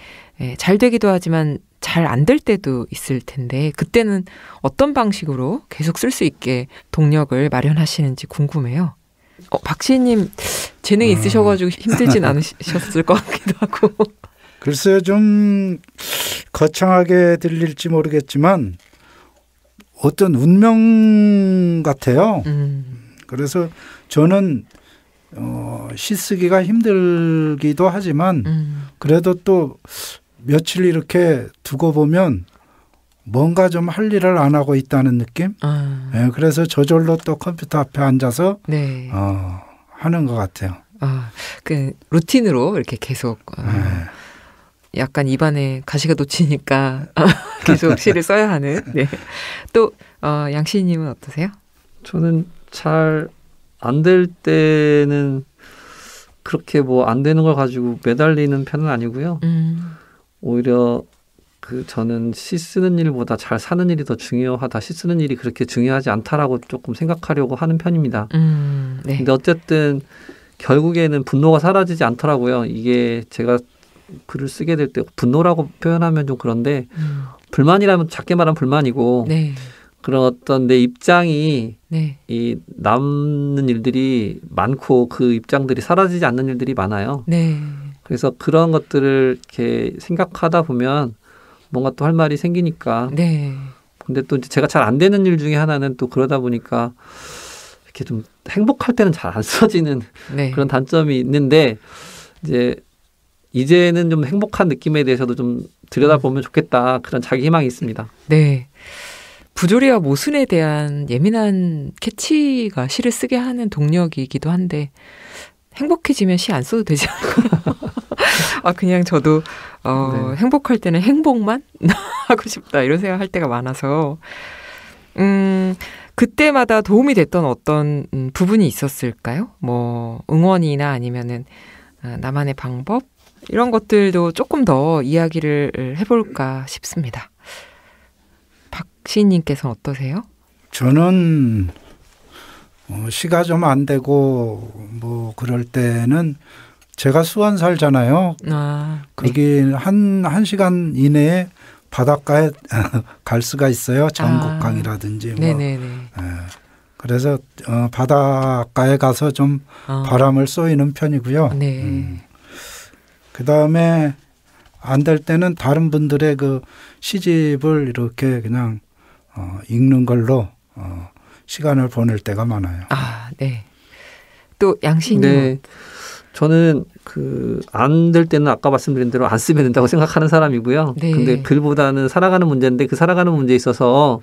잘 되기도 하지만 잘 안 될 때도 있을 텐데 그때는 어떤 방식으로 계속 쓸 수 있게 동력을 마련하시는지 궁금해요. 박 시인님 재능이 있으셔가지고 힘들진 않으셨을 것 같기도 하고. 글쎄요, 좀 거창하게 들릴지 모르겠지만 어떤 운명 같아요. 그래서 저는 시 쓰기가 힘들기도 하지만 그래도 또 며칠 이렇게 두고 보면 뭔가 좀 할 일을 안 하고 있다는 느낌? 네, 그래서 저절로 또 컴퓨터 앞에 앉아서 네. 하는 것 같아요. 그 루틴으로 이렇게 계속 약간 입안에 가시가 돋치니까 계속 시를 써야 하는. 네. 또 양시님은 어떠세요? 저는 잘 안 될 때는 그렇게 뭐 안 되는 걸 가지고 매달리는 편은 아니고요. 오히려 저는 시 쓰는 일보다 잘 사는 일이 더 중요하다. 시 쓰는 일이 그렇게 중요하지 않다라고 조금 생각하려고 하는 편입니다. 네. 근데 어쨌든 결국에는 분노가 사라지지 않더라고요. 이게 제가 글을 쓰게 될 때 분노라고 표현하면 좀 그런데 불만이라면 작게 말하면 불만이고 네. 그런 어떤 내 입장이 네. 이 남는 일들이 많고 그 입장들이 사라지지 않는 일들이 많아요. 네. 그래서 그런 것들을 이렇게 생각하다 보면 뭔가 또 할 말이 생기니까. 네. 근데 또 제가 잘 안 되는 일 중에 하나는 또 그러다 보니까 이렇게 좀 행복할 때는 잘 안 써지는 네. 그런 단점이 있는데 이제는 좀 행복한 느낌에 대해서도 좀 들여다보면 좋겠다. 그런 자기 희망이 있습니다. 네. 부조리와 모순에 대한 예민한 캐치가 시를 쓰게 하는 동력이기도 한데 행복해지면 시 안 써도 되지 않을까요? 그냥 저도 네. 행복할 때는 행복만 하고 싶다 이런 생각할 때가 많아서 그때마다 도움이 됐던 어떤 부분이 있었을까요? 뭐 응원이나 아니면은 나만의 방법 이런 것들도 조금 더 이야기를 해볼까 싶습니다. 박 시인님께서는 어떠세요? 저는 시가 좀 안 되고 뭐 그럴 때는 제가 수원 살잖아요. 거기 한 시간 이내에 바닷가에 갈 수가 있어요. 전곡강이라든지 뭐. 네네네. 그래서 바닷가에 가서 좀 바람을 쏘이는 편이고요. 네. 그다음에 안 될 때는 다른 분들의 그 시집을 이렇게 그냥 읽는 걸로 시간을 보낼 때가 많아요. 네. 또 양신님. 네. 저는 안 될 때는 아까 말씀드린 대로 안 쓰면 된다고 생각하는 사람이고요. 네. 근데 글보다는 살아가는 문제인데 그 살아가는 문제에 있어서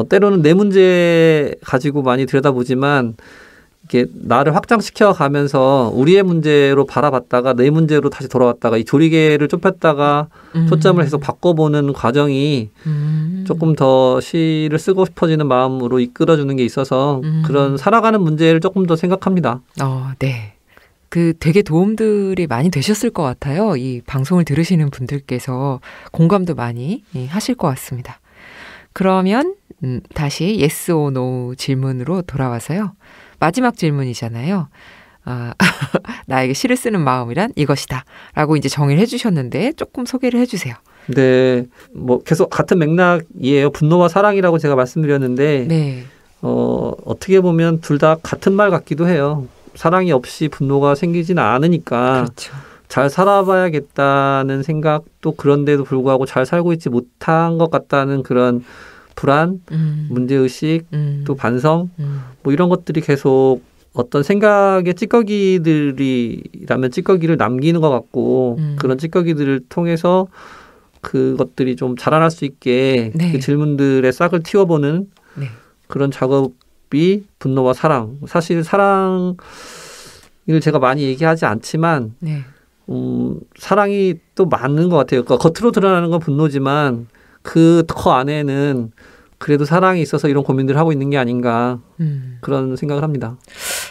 때로는 내 문제 가지고 많이 들여다보지만 이게 나를 확장시켜 가면서 우리의 문제로 바라봤다가 내 문제로 다시 돌아왔다가 이 조리개를 좁혔다가 초점을 계속 바꿔보는 과정이 조금 더 시를 쓰고 싶어지는 마음으로 이끌어주는 게 있어서 그런 살아가는 문제를 조금 더 생각합니다. 네. 되게 도움들이 많이 되셨을 것 같아요. 이 방송을 들으시는 분들께서 공감도 많이 하실 것 같습니다. 그러면 다시 yes or no 질문으로 돌아와서요. 마지막 질문이잖아요. 나에게 시를 쓰는 마음이란 이것이다. 라고 이제 정의를 해주셨는데 조금 소개를 해주세요. 네. 뭐 계속 같은 맥락이에요. 분노와 사랑이라고 제가 말씀드렸는데 네. 어떻게 보면 둘 다 같은 말 같기도 해요. 사랑이 없이 분노가 생기지는 않으니까 그렇죠. 잘 살아봐야겠다는 생각도 그런데도 불구하고 잘 살고 있지 못한 것 같다는 그런 불안, 문제의식, 또 반성 뭐 이런 것들이 계속 어떤 생각의 찌꺼기들이라면 찌꺼기를 남기는 것 같고 그런 찌꺼기들을 통해서 그것들이 좀 자라날 수 있게 네. 그 질문들의 싹을 틔워보는 네. 그런 작업이 분노와 사랑. 사실 사랑을 제가 많이 얘기하지 않지만 네. 사랑이 또 많은 것 같아요. 그러니까 겉으로 드러나는 건 분노지만 그 더 안에는 그래도 사랑이 있어서 이런 고민들을 하고 있는 게 아닌가 그런 생각을 합니다.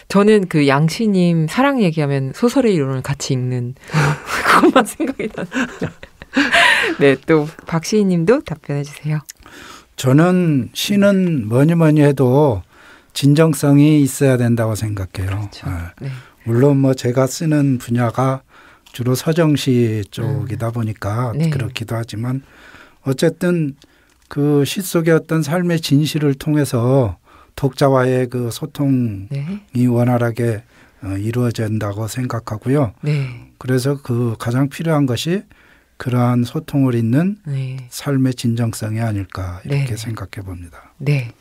저는 그 양치님 사랑 얘기하면 소설의 이론을 같이 읽는 그것만 생각이 나요. 네, 또 박시희님도 답변해 주세요. 저는 시는 뭐니 해도 진정성이 있어야 된다고 생각해요. 그렇죠. 네. 물론 뭐 제가 쓰는 분야가 주로 서정시 쪽이다 보니까 네. 그렇기도 하지만 어쨌든 그 시 속의 어떤 삶의 진실을 통해서 독자와의 그 소통이 네. 원활하게 이루어진다고 생각하고요. 네. 그래서 그 가장 필요한 것이 그러한 소통을 잇는 네. 삶의 진정성이 아닐까 이렇게 네. 생각해 봅니다. 네.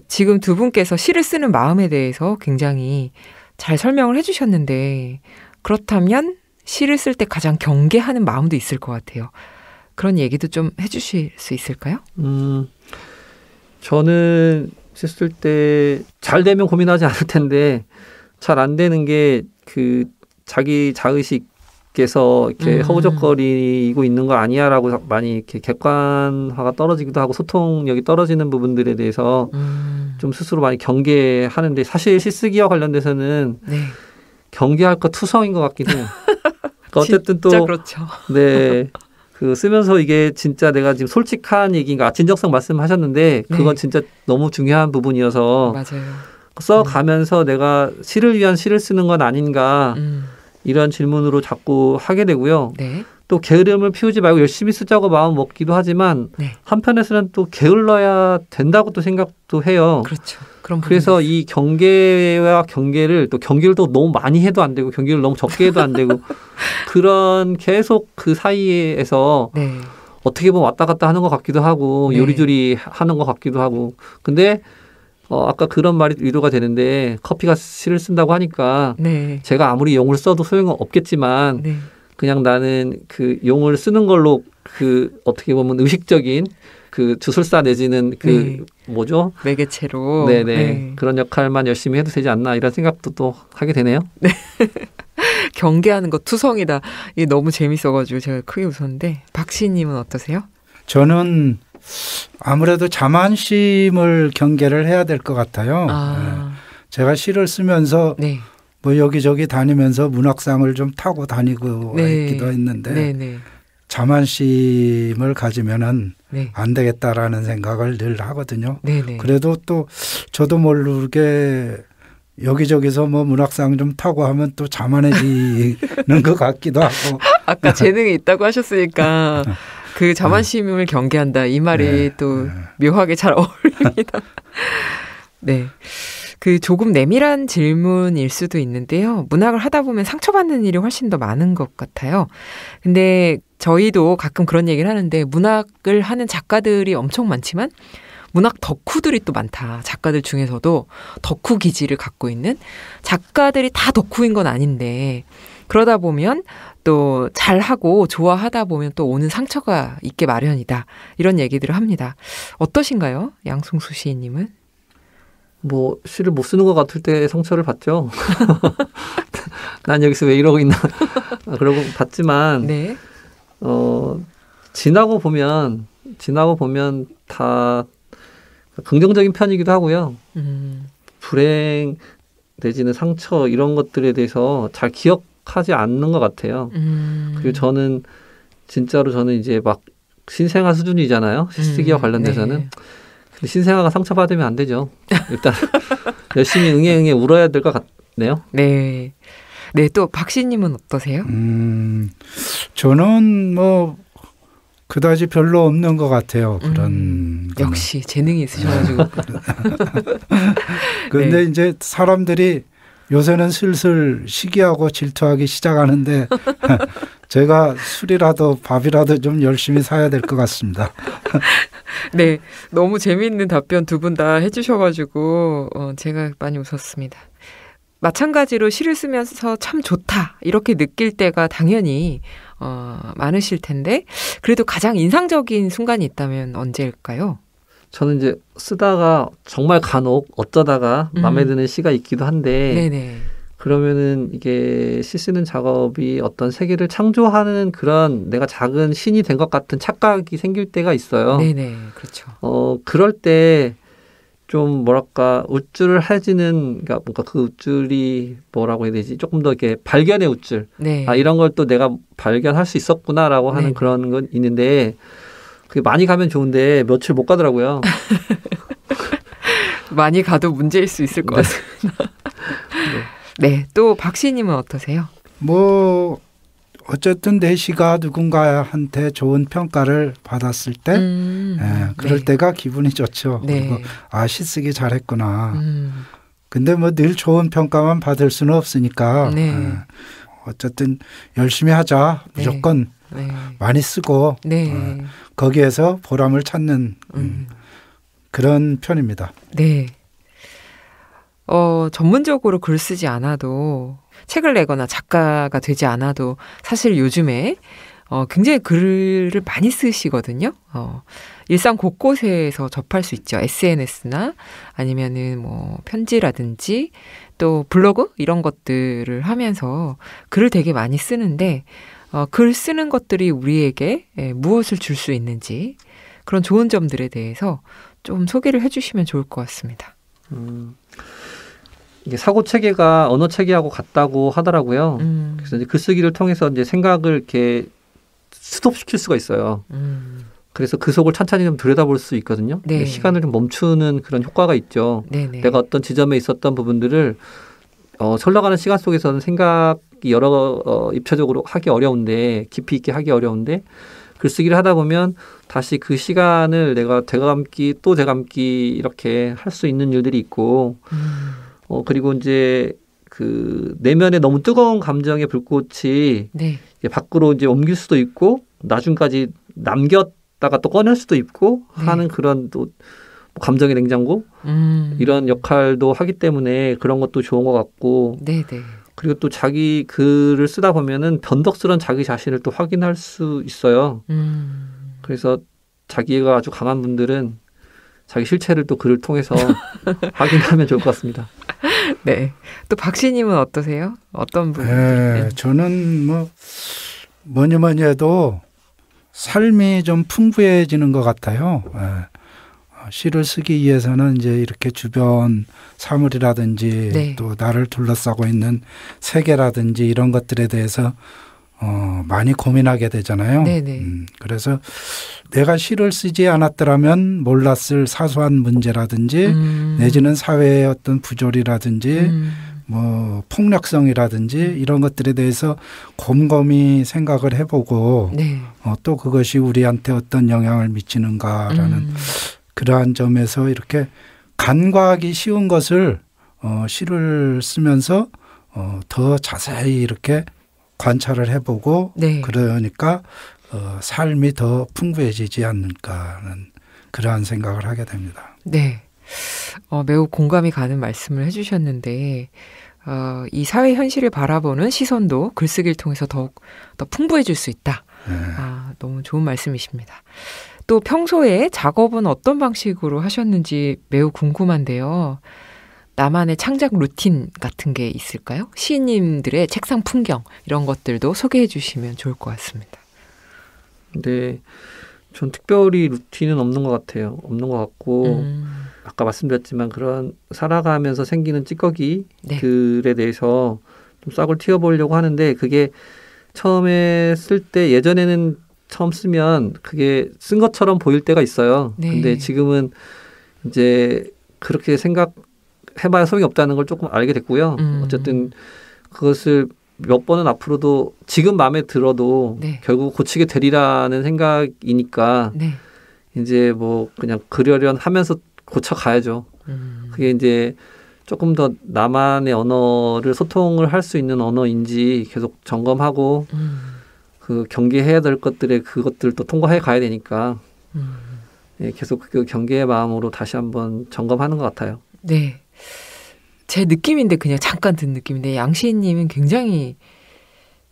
지금 두 분께서 시를 쓰는 마음에 대해서 굉장히 잘 설명을 해주셨는데 그렇다면 시를 쓸 때 가장 경계하는 마음도 있을 것 같아요. 그런 얘기도 좀 해주실 수 있을까요? 저는 시 쓸 때 잘 되면 고민하지 않을 텐데 잘 안 되는 게 그 자기 자의식께서 이렇게 허우적거리고 있는 거 아니야라고 많이 이렇게 객관화가 떨어지기도 하고 소통력이 떨어지는 부분들에 대해서 좀 스스로 많이 경계하는데 사실 시 쓰기와 관련돼서는 네. 경계할 거 투성인 것 같기도 해요. 그러니까 어쨌든 또 진짜 그렇죠. 네. 그 쓰면서 이게 진짜 내가 지금 솔직한 얘기인가 진정성 말씀하셨는데 그건 진짜 너무 중요한 부분이어서 맞아요. 써가면서 내가 시를 위한 시를 쓰는 건 아닌가 이런 질문으로 자꾸 하게 되고요. 네. 또 게으름을 피우지 말고 열심히 쓰자고 마음 먹기도 하지만 한편에서는 또 게을러야 된다고 또 생각도 해요. 그렇죠. 그래서 이 경계와 경계를 또 너무 많이 해도 안 되고 경계를 너무 적게 해도 안 되고 그런 계속 그 사이에서 어떻게 보면 왔다 갔다 하는 것 같기도 하고 요리조리 하는 것 같기도 하고 근데 아까 그런 말이 위로가 되는데 커피가 시를 쓴다고 하니까 제가 아무리 용을 써도 소용은 없겠지만 그냥 나는 그 용을 쓰는 걸로 그 어떻게 보면 의식적인 그 주술사 내지는 그 뭐죠? 매개체로. 네네. 그런 역할만 열심히 해도 되지 않나 이런 생각도 또 하게 되네요. 네. 경계하는 거 투성이다. 이게 너무 재밌어가지고 제가 크게 웃었는데 박시희님은 어떠세요? 저는 아무래도 자만심을 경계를 해야 될 것 같아요. 제가 시를 쓰면서 뭐 여기저기 다니면서 문학상을 좀 타고 다니고 있기도 했는데 자만심을 가지면은 안 되겠다라는 생각을 늘 하거든요. 그래도 또 저도 모르게 여기저기서 뭐 문학상 좀 타고 하면 또 자만해지는 것 같기도 하고. 아까 재능이 있다고 하셨으니까 그 자만심을 경계한다. 이 말이 또 묘하게 잘 어울립니다. 네. 그 조금 내밀한 질문일 수도 있는데요. 문학을 하다 보면 상처받는 일이 훨씬 더 많은 것 같아요. 근데 저희도 가끔 그런 얘기를 하는데 문학을 하는 작가들이 엄청 많지만 문학 덕후들이 또 많다. 작가들 중에서도 덕후 기질을 갖고 있는 작가들이 다 덕후인 건 아닌데 그러다 보면 또 잘하고 좋아하다 보면 또 오는 상처가 있게 마련이다. 이런 얘기들을 합니다. 어떠신가요? 양승수 시인님은? 뭐 시를 못 쓰는 것 같을 때 상처를 받죠. 난 여기서 왜 이러고 있나 그러고 받지만 지나고 보면 다 긍정적인 편이기도 하고요. 불행 내지는 상처 이런 것들에 대해서 잘 기억하지 않는 것 같아요. 그리고 저는 이제 막 신생아 수준이잖아요. 시쓰기와 관련돼서는. 신생아가 상처받으면 안 되죠. 일단 열심히 응애 울어야 될 것 같네요. 네. 네, 또 박시님은 어떠세요? 저는 뭐 그다지 별로 없는 것 같아요. 그런 역시 재능이 있으셔가지고. 그런데 이제 사람들이 요새는 슬슬 시기하고 질투하기 시작하는데 제가 술이라도 밥이라도 좀 열심히 사야 될 것 같습니다. 네, 너무 재미있는 답변 두 분 다 해주셔가지고 제가 많이 웃었습니다. 마찬가지로 시를 쓰면서 참 좋다 이렇게 느낄 때가 당연히 많으실 텐데 그래도 가장 인상적인 순간이 있다면 언제일까요? 저는 이제 쓰다가 정말 간혹 어쩌다가 마음에 드는 시가 있기도 한데 네네. 그러면은 이게 시 쓰는 작업이 어떤 세계를 창조하는 그런 내가 작은 신이 된 것 같은 착각이 생길 때가 있어요. 네네, 그렇죠. 그럴 때 좀 뭐랄까 우쭐해지는, 그러니까 뭔가 그 우쭐이 뭐라고 해야 되지? 조금 더 이렇게 발견의 우쭐. 네. 아, 이런 걸 또 내가 발견할 수 있었구나라고 하는 네. 그런 건 있는데 그게 많이 가면 좋은데 며칠 못 가더라고요. 많이 가도 문제일 수 있을 것 같습니다. 네, 또 박씨님은 어떠세요? 뭐 어쨌든 내 시가 누군가한테 좋은 평가를 받았을 때 그럴 네. 때가 기분이 좋죠. 네. 그리고 시 쓰기 잘했구나. 근데 뭐 늘 좋은 평가만 받을 수는 없으니까 네. 어쨌든 열심히 하자. 무조건 네. 많이 쓰고 네. 거기에서 보람을 찾는 그런 편입니다. 네. 전문적으로 글 쓰지 않아도 책을 내거나 작가가 되지 않아도 사실 요즘에 굉장히 글을 많이 쓰시거든요. 일상 곳곳에서 접할 수 있죠. SNS나 아니면은 뭐 편지라든지 또 블로그 이런 것들을 하면서 글을 되게 많이 쓰는데 글 쓰는 것들이 우리에게 무엇을 줄 수 있는지 그런 좋은 점들에 대해서 좀 소개를 해주시면 좋을 것 같습니다. 이게 사고 체계가 언어 체계하고 같다고 하더라고요. 그래서 이제 글쓰기를 통해서 이제 생각을 이렇게 스톱시킬 수가 있어요. 그래서 그 속을 찬찬히 좀 들여다볼 수 있거든요. 네. 시간을 좀 멈추는 그런 효과가 있죠. 네네. 내가 어떤 지점에 있었던 부분들을 흘러가는 시간 속에서는 생각이 여러 입체적으로 하기 어려운데 깊이 있게 하기 어려운데 글쓰기를 하다 보면 다시 그 시간을 내가 되감기 또 되감기 이렇게 할 수 있는 일들이 있고 그리고 이제 그 내면에 너무 뜨거운 감정의 불꽃이 네. 이제 밖으로 이제 옮길 수도 있고 나중까지 남겼다가 또 꺼낼 수도 있고 네. 하는 그런 또 감정의 냉장고 이런 역할도 하기 때문에 그런 것도 좋은 것 같고 네네. 그리고 또 자기 글을 쓰다 보면은 변덕스러운 자기 자신을 또 확인할 수 있어요. 그래서 자기가 아주 강한 분들은 자기 실체를 또 글을 통해서 확인하면 좋을 것 같습니다. 네. 또 박씨님은 어떠세요? 어떤 부분? 네, 저는 뭐니 해도 삶이 좀 풍부해지는 것 같아요. 시를 쓰기 위해서는 이제 이렇게 주변 사물이라든지 네. 또 나를 둘러싸고 있는 세계라든지 이런 것들에 대해서 많이 고민하게 되잖아요. 그래서 내가 시를 쓰지 않았더라면 몰랐을 사소한 문제라든지 내지는 사회의 어떤 부조리라든지 뭐 폭력성이라든지 이런 것들에 대해서 곰곰이 생각을 해보고 네. 또 그것이 우리한테 어떤 영향을 미치는가라는 그러한 점에서 이렇게 간과하기 쉬운 것을 시를 쓰면서 더 자세히 이렇게 관찰을 해보고 네. 그러니까 삶이 더 풍부해지지 않을까 하는 그러한 생각을 하게 됩니다. 네. 매우 공감이 가는 말씀을 해주셨는데 이 사회 현실을 바라보는 시선도 글쓰기를 통해서 더욱 더 풍부해질 수 있다. 네. 너무 좋은 말씀이십니다. 또 평소에 작업은 어떤 방식으로 하셨는지 매우 궁금한데요. 나만의 창작 루틴 같은 게 있을까요? 시인님들의 책상 풍경 이런 것들도 소개해 주시면 좋을 것 같습니다. 네, 전 특별히 루틴은 없는 것 같아요. 없는 것 같고 아까 말씀드렸지만 그런 살아가면서 생기는 찌꺼기 네. 글에 대해서 좀 싹을 틔워보려고 하는데 그게 처음에 쓸 때 예전에는 처음 쓰면 그게 쓴 것처럼 보일 때가 있어요. 네. 근데 지금은 이제 그렇게 생각해봐야 소용이 없다는 걸 조금 알게 됐고요. 어쨌든 그것을 몇 번은 앞으로도 지금 마음에 들어도 네. 결국 고치게 되리라는 생각이니까 네. 이제 뭐 그냥 그러려니 하면서 고쳐가야죠. 그게 이제 조금 더 나만의 언어를 소통을 할 수 있는 언어인지 계속 점검하고 그 경계해야 될 그것들도 통과해 가야 되니까 예, 계속 그 경계의 마음으로 다시 한번 점검하는 것 같아요. 네. 제 느낌인데 그냥 잠깐 든 느낌인데 양시인님은 굉장히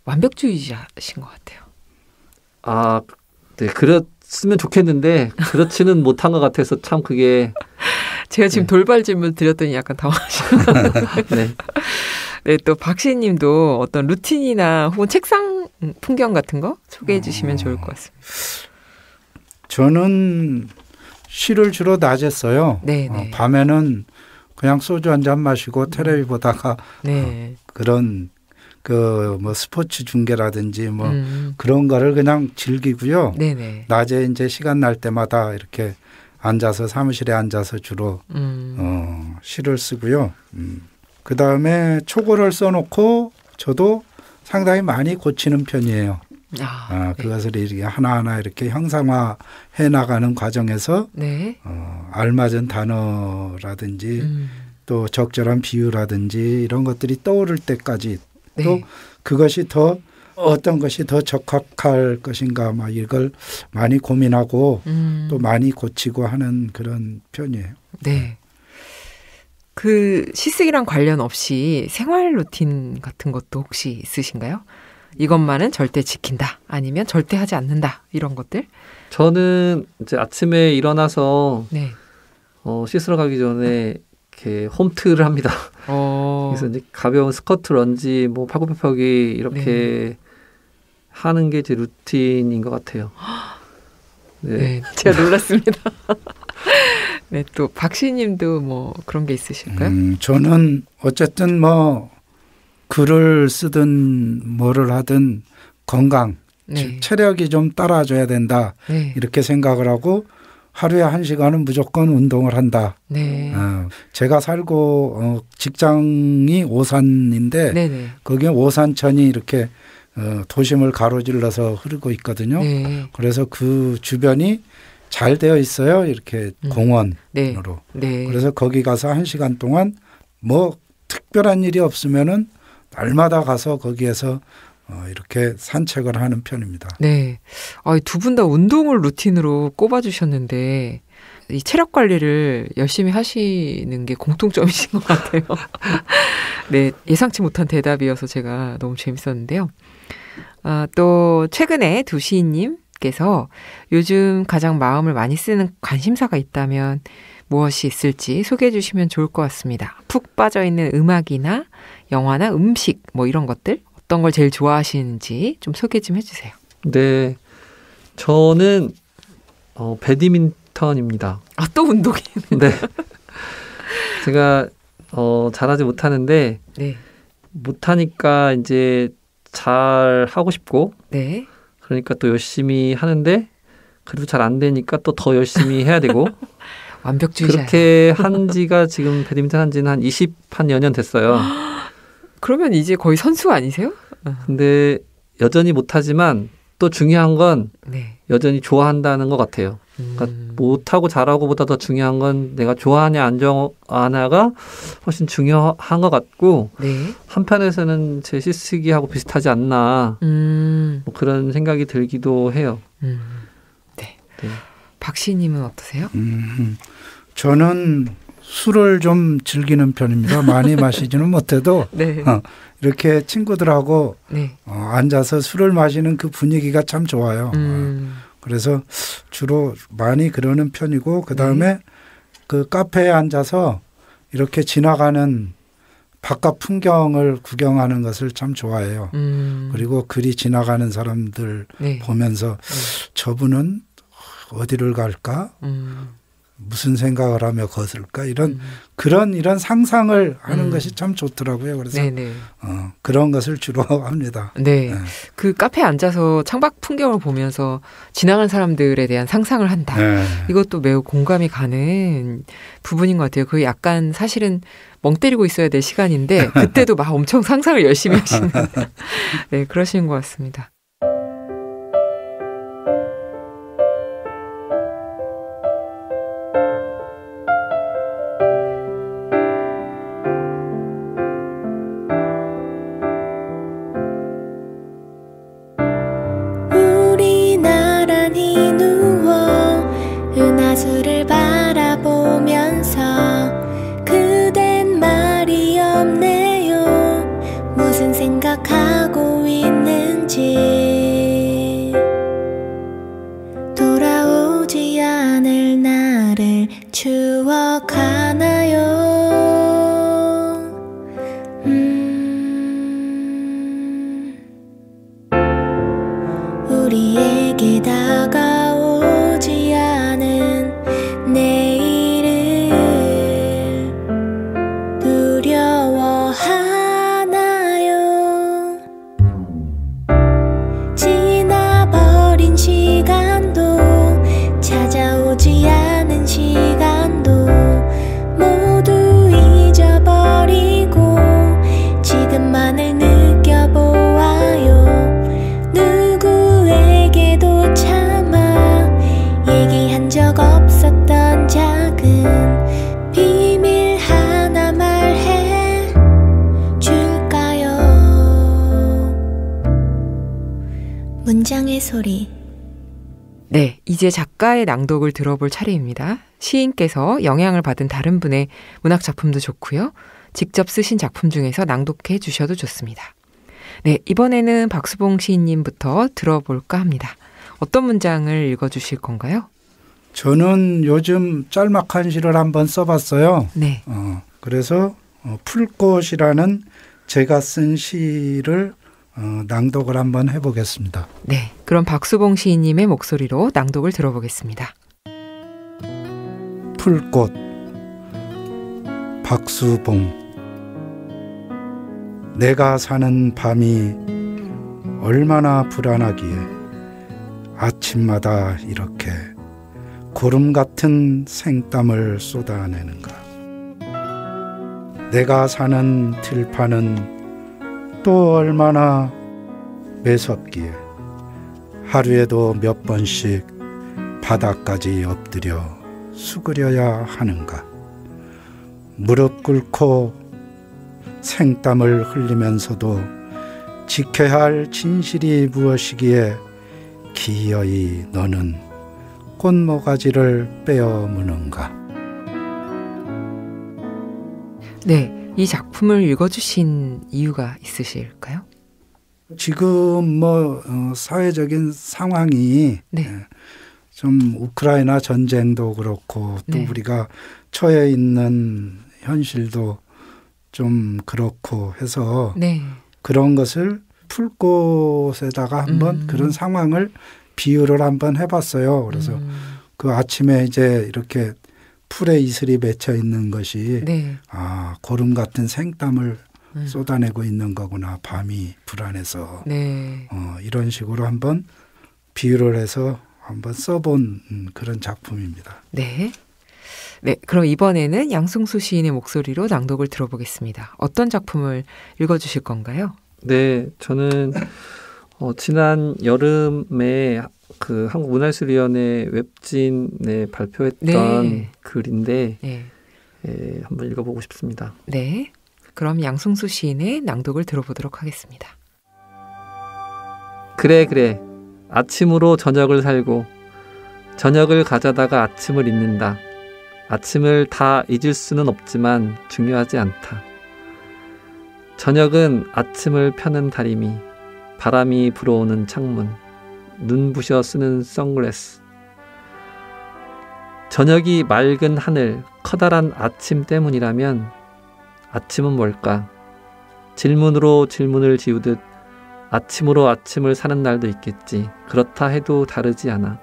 완벽주의자신 것 같아요. 네, 그랬으면 좋겠는데 그렇지는 못한 것 같아서 참 그게 제가 지금 돌발 질문 드렸더니 약간 당황하시네요. 네. 네, 또 박시님도 어떤 루틴이나 혹은 책상 풍경 같은 거 소개해 주시면 좋을 것 같습니다. 저는 시를 주로 낮에 써요. 밤에는 그냥 소주 한 잔 마시고 텔레비 보다가 그런 뭐 스포츠 중계라든지 뭐 그런 거를 그냥 즐기고요. 낮에 이제 시간 날 때마다 이렇게 앉아서 사무실에 앉아서 주로 시를 쓰고요. 그 다음에 초고를 써놓고 저도 상당히 많이 고치는 편이에요. 그것을 이렇게 하나하나 이렇게 형상화해 나가는 과정에서 알맞은 단어라든지 또 적절한 비유라든지 이런 것들이 떠오를 때까지 또 그것이 더 어떤 것이 더 적합할 것인가 막 이걸 많이 고민하고 또 많이 고치고 하는 그런 편이에요. 네. 그 시쓰기랑 관련 없이 생활 루틴 같은 것도 혹시 있으신가요? 이것만은 절대 지킨다. 아니면 절대 하지 않는다. 이런 것들? 저는 이제 아침에 일어나서 씻으러 가기 전에 이렇게 홈트를 합니다. 그래서 이제 가벼운 스쿼트, 런지, 뭐 팔굽혀펴기 이렇게 하는 게 제 루틴인 것 같아요. 네, 제가 놀랐습니다. 네, 또 박시님도 뭐 그런 게 있으실까요? 저는 어쨌든 뭐 글을 쓰든 뭐를 하든 건강, 체력이 좀 따라줘야 된다 이렇게 생각을 하고 하루에 1시간은 무조건 운동을 한다. 제가 살고 직장이 오산인데 거기에 오산천이 이렇게 도심을 가로질러서 흐르고 있거든요. 그래서 그 주변이 잘 되어 있어요. 이렇게 공원으로. 그래서 거기 가서 1시간 동안 뭐 특별한 일이 없으면은 날마다 가서 거기에서 이렇게 산책을 하는 편입니다. 네. 두 분 다 운동을 루틴으로 꼽아주셨는데 이 체력 관리를 열심히 하시는 게 공통점이신 것 같아요. 네. 예상치 못한 대답이어서 제가 너무 재밌었는데요. 또 최근에 두시인님께서 요즘 가장 마음을 많이 쓰는 관심사가 있다면 무엇이 있을지 소개해 주시면 좋을 것 같습니다. 푹 빠져있는 음악이나 영화나 음식 뭐 이런 것들 어떤 걸 제일 좋아하시는지 좀 소개 좀 해주세요. 네, 저는 배드민턴입니다. 또 운동이네. 네, 제가 잘하지 못하는데 못하니까 이제 잘 하고 싶고 그러니까 또 열심히 하는데 그래도 잘 안 되니까 또 더 열심히 해야 되고 완벽주의자예요. 그렇게 한 지가 지금 배드민턴 한 지는 한 20여 년 됐어요. 그러면 이제 거의 선수 아니세요? 근데 여전히 못하지만 또 중요한 건 여전히 좋아한다는 것 같아요. 그러니까 못하고 잘하고 보다 더 중요한 건 내가 좋아하냐 안 좋아하냐가 훨씬 중요한 것 같고 한편에서는 제 시쓰기하고 비슷하지 않나 뭐 그런 생각이 들기도 해요. 네. 박시님은 어떠세요? 저는 술을 좀 즐기는 편입니다. 많이 마시지는 못해도 이렇게 친구들하고 앉아서 술을 마시는 그 분위기가 참 좋아요. 그래서 주로 많이 그러는 편이고 그다음에 그 카페에 앉아서 이렇게 지나가는 바깥 풍경을 구경하는 것을 참 좋아해요. 그리고 그리 지나가는 사람들 보면서 저분은 어디를 갈까? 무슨 생각을 하며 걷을까? 이런 상상을 하는 것이 참 좋더라고요. 그래서 그런 것을 주로 합니다. 그 카페에 앉아서 창밖 풍경을 보면서 지나가는 사람들에 대한 상상을 한다. 이것도 매우 공감이 가는 부분인 것 같아요. 그 약간 사실은 멍 때리고 있어야 될 시간인데 그때도 막 엄청 상상을 열심히 하시는 그러시는 것 같습니다. 은하수를 바라보면서 그댄 말이 없네요. 무슨 생각하고 있는지 소리. 네, 이제 작가의 낭독을 들어볼 차례입니다. 시인께서 영향을 받은 다른 분의 문학 작품도 좋고요. 직접 쓰신 작품 중에서 낭독해 주셔도 좋습니다. 네, 이번에는 박수봉 시인님부터 들어볼까 합니다. 어떤 문장을 읽어주실 건가요? 저는 요즘 짤막한 시를 한번 써봤어요. 네. 그래서 풀꽃이라는 제가 쓴 시를 낭독을 한번 해보겠습니다. 네, 그럼 박수봉 시인님의 목소리로 낭독을 들어보겠습니다. 풀꽃, 박수봉. 내가 사는 밤이 얼마나 불안하기에 아침마다 이렇게 구름 같은 생땀을 쏟아내는가. 내가 사는 들판은 또 얼마나 매섭기에 하루에도 몇 번씩 바닥까지 엎드려 수그려야 하는가. 무릎 꿇고 생땀을 흘리면서도 지켜야 할 진실이 무엇이기에 기어이 너는 꽃모가지를 빼어 무는가. 네, 이 작품을 읽어주신 이유가 있으실까요? 지금 사회적인 상황이 좀 우크라이나 전쟁도 그렇고 또 우리가 처해 있는 현실도 좀 그렇고 해서 그런 것을 풀꽃에다가 한번 그런 상황을 비유를 한번 해봤어요. 그래서 그 아침에 이제 이렇게 풀에 이슬이 맺혀 있는 것이 고름 같은 생땀을 쏟아내고 있는 거구나. 밤이 불안해서 이런 식으로 한번 비유를 해서 한번 써본 그런 작품입니다. 네. 네, 그럼 이번에는 양승수 시인의 목소리로 낭독을 들어보겠습니다. 어떤 작품을 읽어주실 건가요? 네, 저는 지난 여름에 그 한국문화예술위원회 웹진에 발표했던 글인데 한번 읽어보고 싶습니다. 네, 그럼 양승수 시인의 낭독을 들어보도록 하겠습니다. 그래, 아침으로 저녁을 살고 저녁을 가져다가 아침을 잊는다. 아침을 다 잊을 수는 없지만 중요하지 않다. 저녁은 아침을 펴는 다리미, 바람이 불어오는 창문, 눈부셔 쓰는 선글라스. 저녁이 맑은 하늘, 커다란 아침 때문이라면 아침은 뭘까? 질문으로 질문을 지우듯 아침으로 아침을 사는 날도 있겠지. 그렇다 해도 다르지 않아.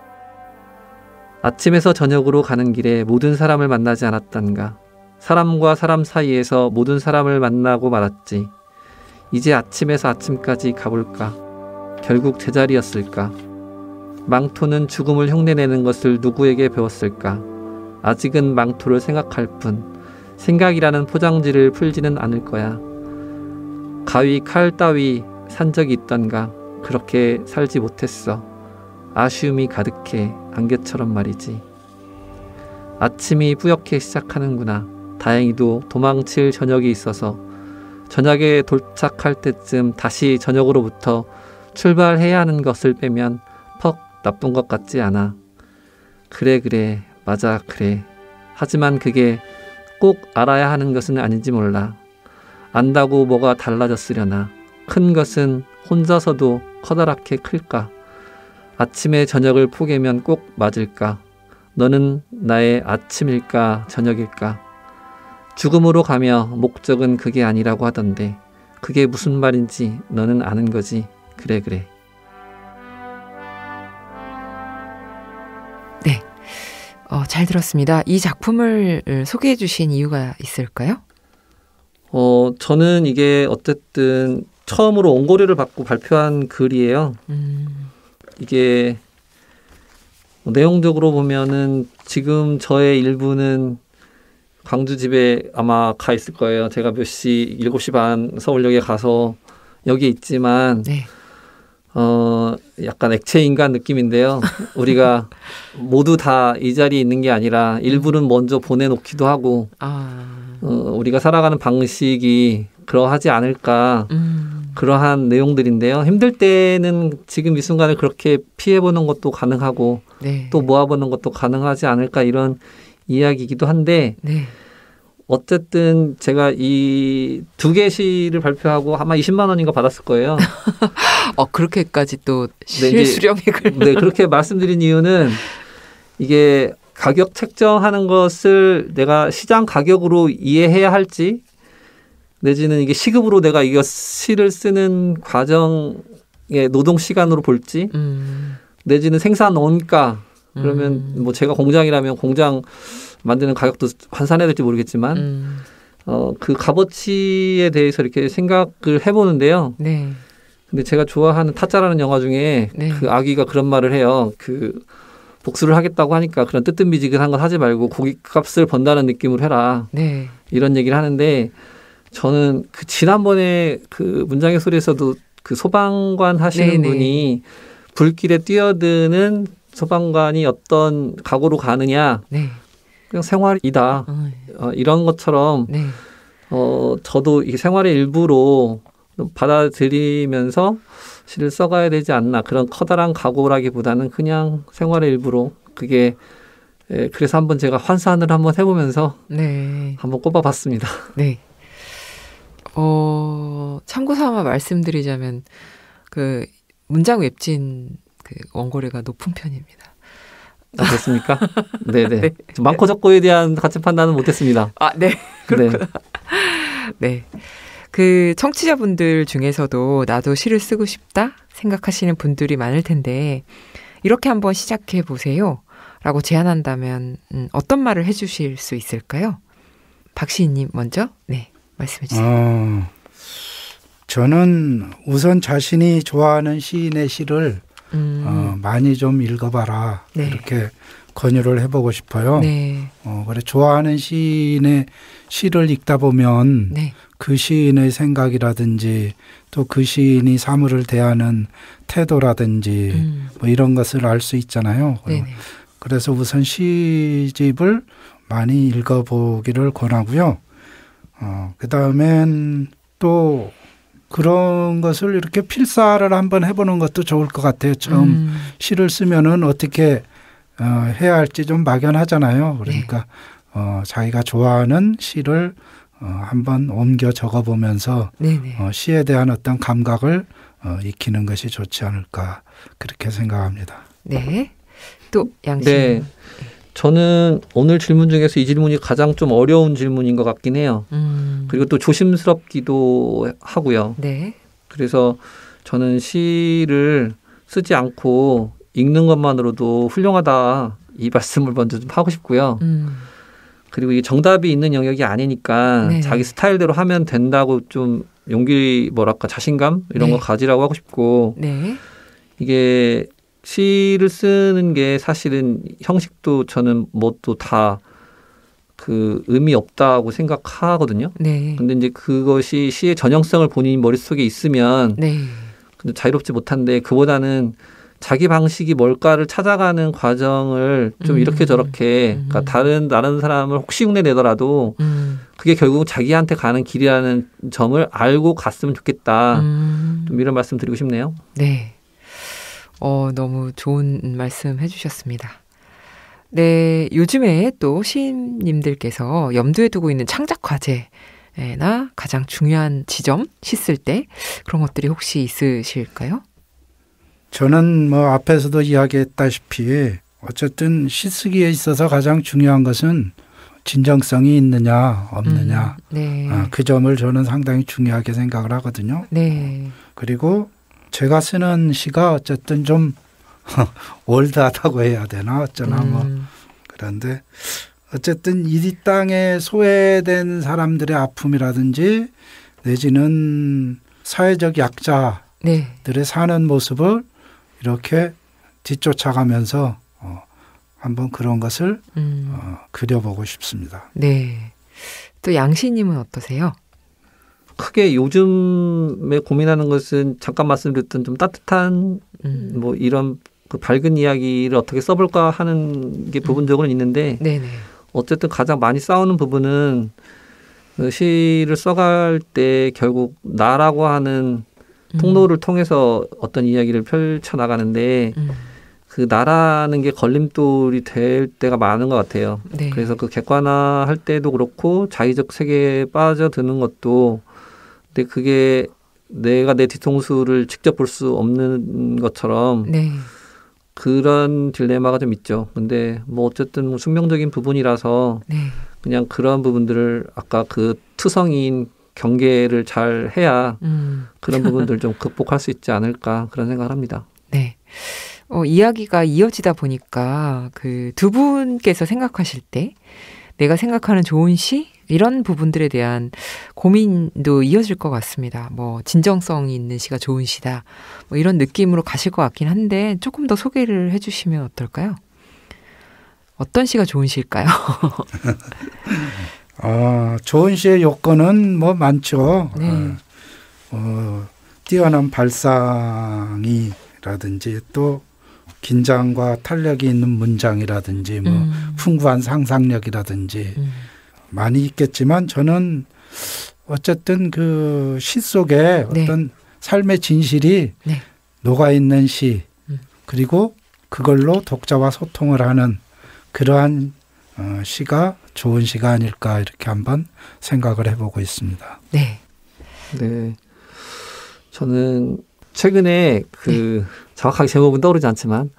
아침에서 저녁으로 가는 길에 모든 사람을 만나지 않았단가. 사람과 사람 사이에서 모든 사람을 만나고 말았지. 이제 아침에서 아침까지 가볼까. 결국 제자리였을까. 망토는 죽음을 흉내내는 것을 누구에게 배웠을까. 아직은 망토를 생각할 뿐. 생각이라는 포장지를 풀지는 않을 거야. 가위, 칼 따위 산 적이 있던가. 그렇게 살지 못했어. 아쉬움이 가득해. 안개처럼 말이지. 아침이 뿌옇게 시작하는구나. 다행히도 도망칠 저녁이 있어서 저녁에 도착할 때쯤 다시 저녁으로부터 출발해야 하는 것을 빼면 퍽 나쁜 것 같지 않아. 그래, 맞아, 그래. 하지만 그게 꼭 알아야 하는 것은 아닌지 몰라. 안다고 뭐가 달라졌으려나. 큰 것은 혼자서도 커다랗게 클까? 아침에 저녁을 포개면 꼭 맞을까? 너는 나의 아침일까 저녁일까? 죽음으로 가며 목적은 그게 아니라고 하던데 그게 무슨 말인지 너는 아는 거지. 그래. 네, 잘 들었습니다. 이 작품을 소개해 주신 이유가 있을까요? 저는 이게 어쨌든 처음으로 원고료를 받고 발표한 글이에요. 이게 내용적으로 보면은 지금 저의 일부는 광주 집에 아마 가 있을 거예요. 제가 몇 시, 7시 반 서울역에 가서 여기 있지만 약간 액체 인간 느낌인데요. 우리가 모두 다 이 자리에 있는 게 아니라 일부는 먼저 보내놓기도 하고 우리가 살아가는 방식이 그러하지 않을까 그러한 내용들인데요. 힘들 때는 지금 이 순간을 그렇게 피해보는 것도 가능하고 네. 또 모아보는 것도 가능하지 않을까 이런 이야기이기도 한데 네. 어쨌든 제가 이 2개 시를 발표하고 아마 20만 원인가 받았을 거예요. 그렇게까지 또 시 수령액을. 네, 그렇게 말씀드린 이유는 이게 가격 책정하는 것을 내가 시장 가격으로 이해해야 할지 내지는 이게 시급으로 내가 이거 시를 쓰는 과정의 노동 시간으로 볼지 내지는 생산 원가 그러면 뭐 제가 공장이라면 공장 만드는 가격도 환산해야 될지 모르겠지만 그 값어치에 대해서 이렇게 생각을 해보는데요. 네. 근데 제가 좋아하는 타짜라는 영화 중에 네. 그 아기가 그런 말을 해요. 그 복수를 하겠다고 하니까 그런 뜨뜻미지근한 건 하지 말고 고깃값을 번다는 느낌으로 해라. 네. 이런 얘기를 하는데 저는 그 지난번에 그 문장의 소리에서도 그 소방관 하시는 네네. 분이 불길에 뛰어드는 소방관이 어떤 각오로 가느냐 네. 그냥 생활이다 이런 것처럼 네. 저도 이 생활의 일부로 받아들이면서 시를 써가야 되지 않나 그런 커다란 각오라기보다는 그냥 생활의 일부로 그게 그래서 한번 제가 환산을 한번 해보면서 네. 한번 꼽아봤습니다. 네. 참고 삼아 말씀드리자면 그 문장 웹진 그 원고료가 높은 편입니다. 그렇습니까? 네네. 네. 많고 적고에 대한 가치 판단은 못했습니다. 네. 그렇구나. 네. 그 청취자분들 중에서도 나도 시를 쓰고 싶다 생각하시는 분들이 많을 텐데 이렇게 한번 시작해 보세요 라고 제안한다면 어떤 말을 해주실 수 있을까요? 박시인님 먼저 네 말씀해 주세요. 저는 우선 자신이 좋아하는 시인의 시를 많이 좀 읽어봐라 네. 이렇게 권유를 해보고 싶어요. 네. 그래 좋아하는 시인의 시를 읽다 보면 네. 그 시인의 생각이라든지 또 그 시인이 사물을 대하는 태도라든지 뭐 이런 것을 알 수 있잖아요. 네네. 그래서 우선 시집을 많이 읽어보기를 권하고요. 그다음엔 또 그런 것을 이렇게 필사를 한번 해보는 것도 좋을 것 같아요. 처음 시를 쓰면은 어떻게 해야 할지 좀 막연하잖아요. 그러니까 네. 자기가 좋아하는 시를 한번 옮겨 적어보면서 시에 대한 어떤 감각을 익히는 것이 좋지 않을까 그렇게 생각합니다. 네. 또 양심. 네. 저는 오늘 질문 중에서 이 질문이 가장 좀 어려운 질문인 것 같긴 해요. 그리고 또 조심스럽기도 하고요. 네. 그래서 저는 시를 쓰지 않고 읽는 것만으로도 훌륭하다 이 말씀을 먼저 좀 하고 싶고요. 그리고 이게 정답이 있는 영역이 아니니까 네. 자기 스타일대로 하면 된다고 좀 용기 자신감 이런 네. 거 가지라고 하고 싶고 네. 이게 시를 쓰는 게 사실은 형식도 저는 뭐 또 다 그 의미 없다고 생각하거든요. 네. 근데 이제 그것이 시의 전형성을 본인 머릿속에 있으면 네. 근데 자유롭지 못한데 그보다는 자기 방식이 뭘까를 찾아가는 과정을 좀 이렇게 저렇게 그러니까 다른 사람을 혹시 흉내 내더라도 그게 결국 자기한테 가는 길이라는 점을 알고 갔으면 좋겠다. 좀 이런 말씀 드리고 싶네요. 네. 너무 좋은 말씀 해주셨습니다. 네, 요즘에 또 시인님들께서 염두에 두고 있는 창작 과제나 가장 중요한 지점, 시 쓸 때 그런 것들이 혹시 있으실까요? 저는 뭐 앞에서도 이야기했다시피 어쨌든 시 쓰기에 있어서 가장 중요한 것은 진정성이 있느냐 없느냐 네. 그 점을 저는 상당히 중요하게 생각을 하거든요. 네. 그리고 제가 쓰는 시가 어쨌든 좀 올드하다고 해야 되나 어쩌나 뭐 그런데 어쨌든 이 땅에 소외된 사람들의 아픔이라든지 내지는 사회적 약자들의 네. 사는 모습을 이렇게 뒤쫓아가면서 한번 그런 것을 그려보고 싶습니다. 네. 또 양시님은 어떠세요? 크게 요즘에 고민하는 것은 잠깐 말씀드렸던 좀 따뜻한 뭐 이런 그 밝은 이야기를 어떻게 써볼까 하는 게 부분적으로는 있는데 네네. 어쨌든 가장 많이 싸우는 부분은 시를 써갈 때 결국 나라고 하는 통로를 통해서 어떤 이야기를 펼쳐나가는데 그 나라는 게 걸림돌이 될 때가 많은 것 같아요. 네. 그래서 그 객관화할 때도 그렇고 자의적 세계에 빠져드는 것도 근데 그게 내가 내 뒤통수를 직접 볼 수 없는 것처럼 네. 그런 딜레마가 좀 있죠. 근데 뭐 어쨌든 숙명적인 부분이라서 네. 그냥 그런 부분들을 아까 그 투성이인 경계를 잘 해야 그런 부분들 좀 극복할 수 있지 않을까 그런 생각을 합니다. 네. 이야기가 이어지다 보니까 그 두 분께서 생각하실 때 내가 생각하는 좋은 시 이런 부분들에 대한 고민도 이어질 것 같습니다. 뭐 진정성이 있는 시가 좋은 시다. 뭐 이런 느낌으로 가실 것 같긴 한데 조금 더 소개를 해주시면 어떨까요? 어떤 시가 좋은 시일까요? 좋은 시의 요건은 뭐 많죠. 네. 뛰어난 발상이라든지 또 긴장과 탄력이 있는 문장이라든지 뭐 풍부한 상상력이라든지 많이 있겠지만 저는 어쨌든 그 시 속에 네. 어떤 삶의 진실이 네. 녹아있는 시 그리고 그걸로 독자와 소통을 하는 그러한 시가 좋은 시가 아닐까 이렇게 한번 생각을 해보고 있습니다. 네. 네. 저는 최근에 그 정확하게 제목은 떠오르지 않지만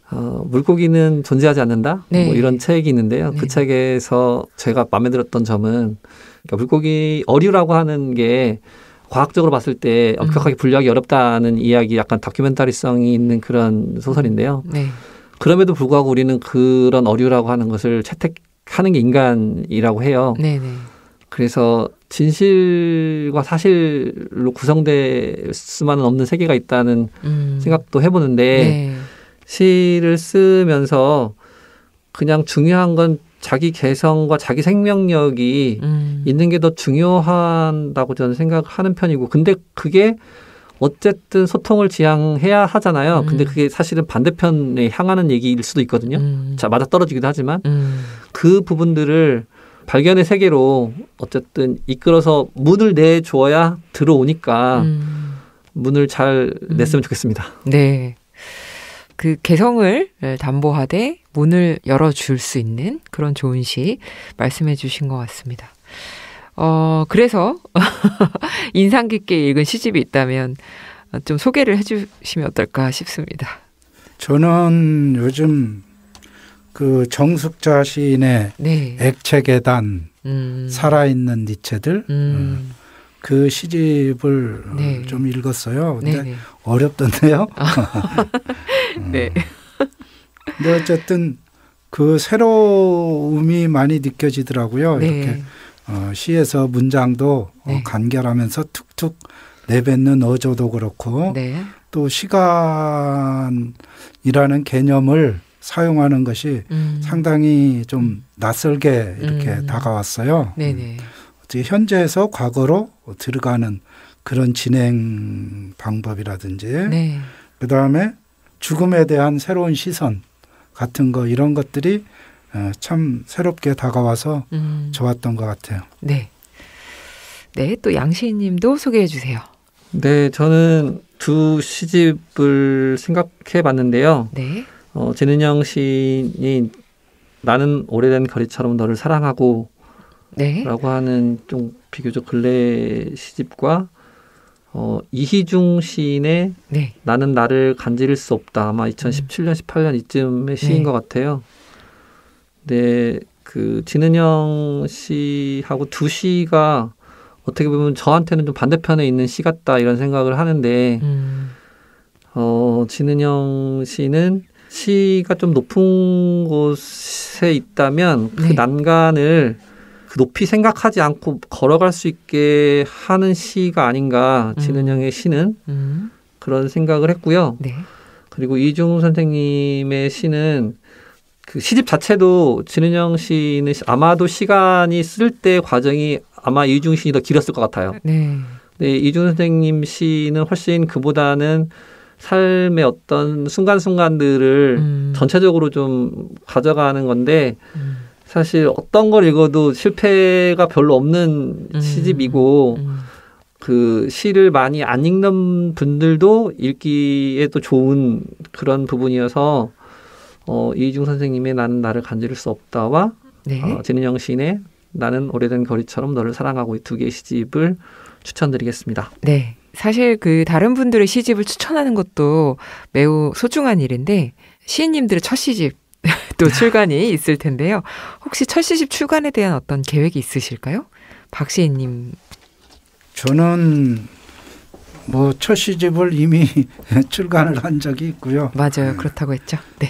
물고기는 존재하지 않는다? 네. 뭐 이런 책이 있는데요. 네. 그 책에서 제가 마음에 들었던 점은 그러니까 물고기 어류라고 하는 게 과학적으로 봤을 때 엄격하게 분류하기 어렵다는 이야기 약간 다큐멘터리성이 있는 그런 소설인데요. 네. 그럼에도 불구하고 우리는 그런 어류라고 하는 것을 채택하는 게 인간이라고 해요. 네, 네. 그래서 진실과 사실로 구성될 수만은 없는 세계가 있다는 생각도 해보는데 네. 시를 쓰면서 그냥 중요한 건 자기 개성과 자기 생명력이 있는 게 더 중요하다고 저는 생각하는 편이고 근데 그게 어쨌든 소통을 지향해야 하잖아요. 근데 그게 사실은 반대편에 향하는 얘기일 수도 있거든요. 자, 맞아떨어지기도 하지만 그 부분들을 발견의 세계로 어쨌든 이끌어서 문을 내주어야 들어오니까 문을 잘 냈으면 좋겠습니다. 네. 그 개성을 담보하되 문을 열어줄 수 있는 그런 좋은 시 말씀해 주신 것 같습니다. 그래서 인상 깊게 읽은 시집이 있다면 좀 소개를 해 주시면 어떨까 싶습니다. 저는 요즘 그 정숙자 시인의 네. 액체계단, 살아있는 니체들 그 시집을 네. 좀 읽었어요. 근데 네네. 어렵던데요. 네. 근데 어쨌든 그 새로움이 많이 느껴지더라고요. 네. 이렇게 시에서 문장도 네. 간결하면서 툭툭 내뱉는 어조도 그렇고 네. 또 시간이라는 개념을 사용하는 것이 상당히 좀 낯설게 이렇게 다가왔어요. 네네. 어떻게 현재에서 과거로 들어가는 그런 진행 방법이라든지 네. 그다음에 죽음에 대한 새로운 시선 같은 거 이런 것들이 참 새롭게 다가와서 좋았던 것 같아요. 네. 네, 또 양시인님도 소개해 주세요. 네, 저는 두 시집을 생각해 봤는데요. 네. 진은영 시인이 나는 오래된 거리처럼 너를 사랑하고 네. 라고 하는 좀 비교적 근래 시집과 이희중 시인의 네. 나는 나를 간지릴 수 없다. 아마 2017년, 18년 이쯤의 시인 것 같아요. 네, 그 진은영 시하고 두 시가 어떻게 보면 저한테는 좀 반대편에 있는 시 같다 이런 생각을 하는데 진은영 시는 시가 좀 높은 곳에 있다면 그 난간을 높이 생각하지 않고 걸어갈 수 있게 하는 시가 아닌가 진은영의 시는 그런 생각을 했고요. 네. 그리고 이중 선생님의 시는 그 시집 자체도 진은영 시는 아마도 시간이 쓸 때 과정이 아마 이중 시인이 더 길었을 것 같아요. 네. 네, 이중 선생님 시는 훨씬 그보다는 삶의 어떤 순간순간들을 전체적으로 좀 가져가는 건데 사실 어떤 걸 읽어도 실패가 별로 없는 시집이고 그 시를 많이 안 읽는 분들도 읽기에 또 좋은 그런 부분이어서 이희중 선생님의 나는 나를 간지를 수 없다와 네. 진은영 시인의 나는 오래된 거리처럼 너를 사랑하고 이 두 개의 시집을 추천드리겠습니다. 네. 사실 그 다른 분들의 시집을 추천하는 것도 매우 소중한 일인데 시인님들의 첫 시집 또 출간이 있을 텐데요. 혹시 첫 시집 출간에 대한 어떤 계획이 있으실까요? 박 시인님. 저는 뭐 첫 시집을 이미 출간을 한 적이 있고요. 맞아요. 그렇다고 했죠. 네.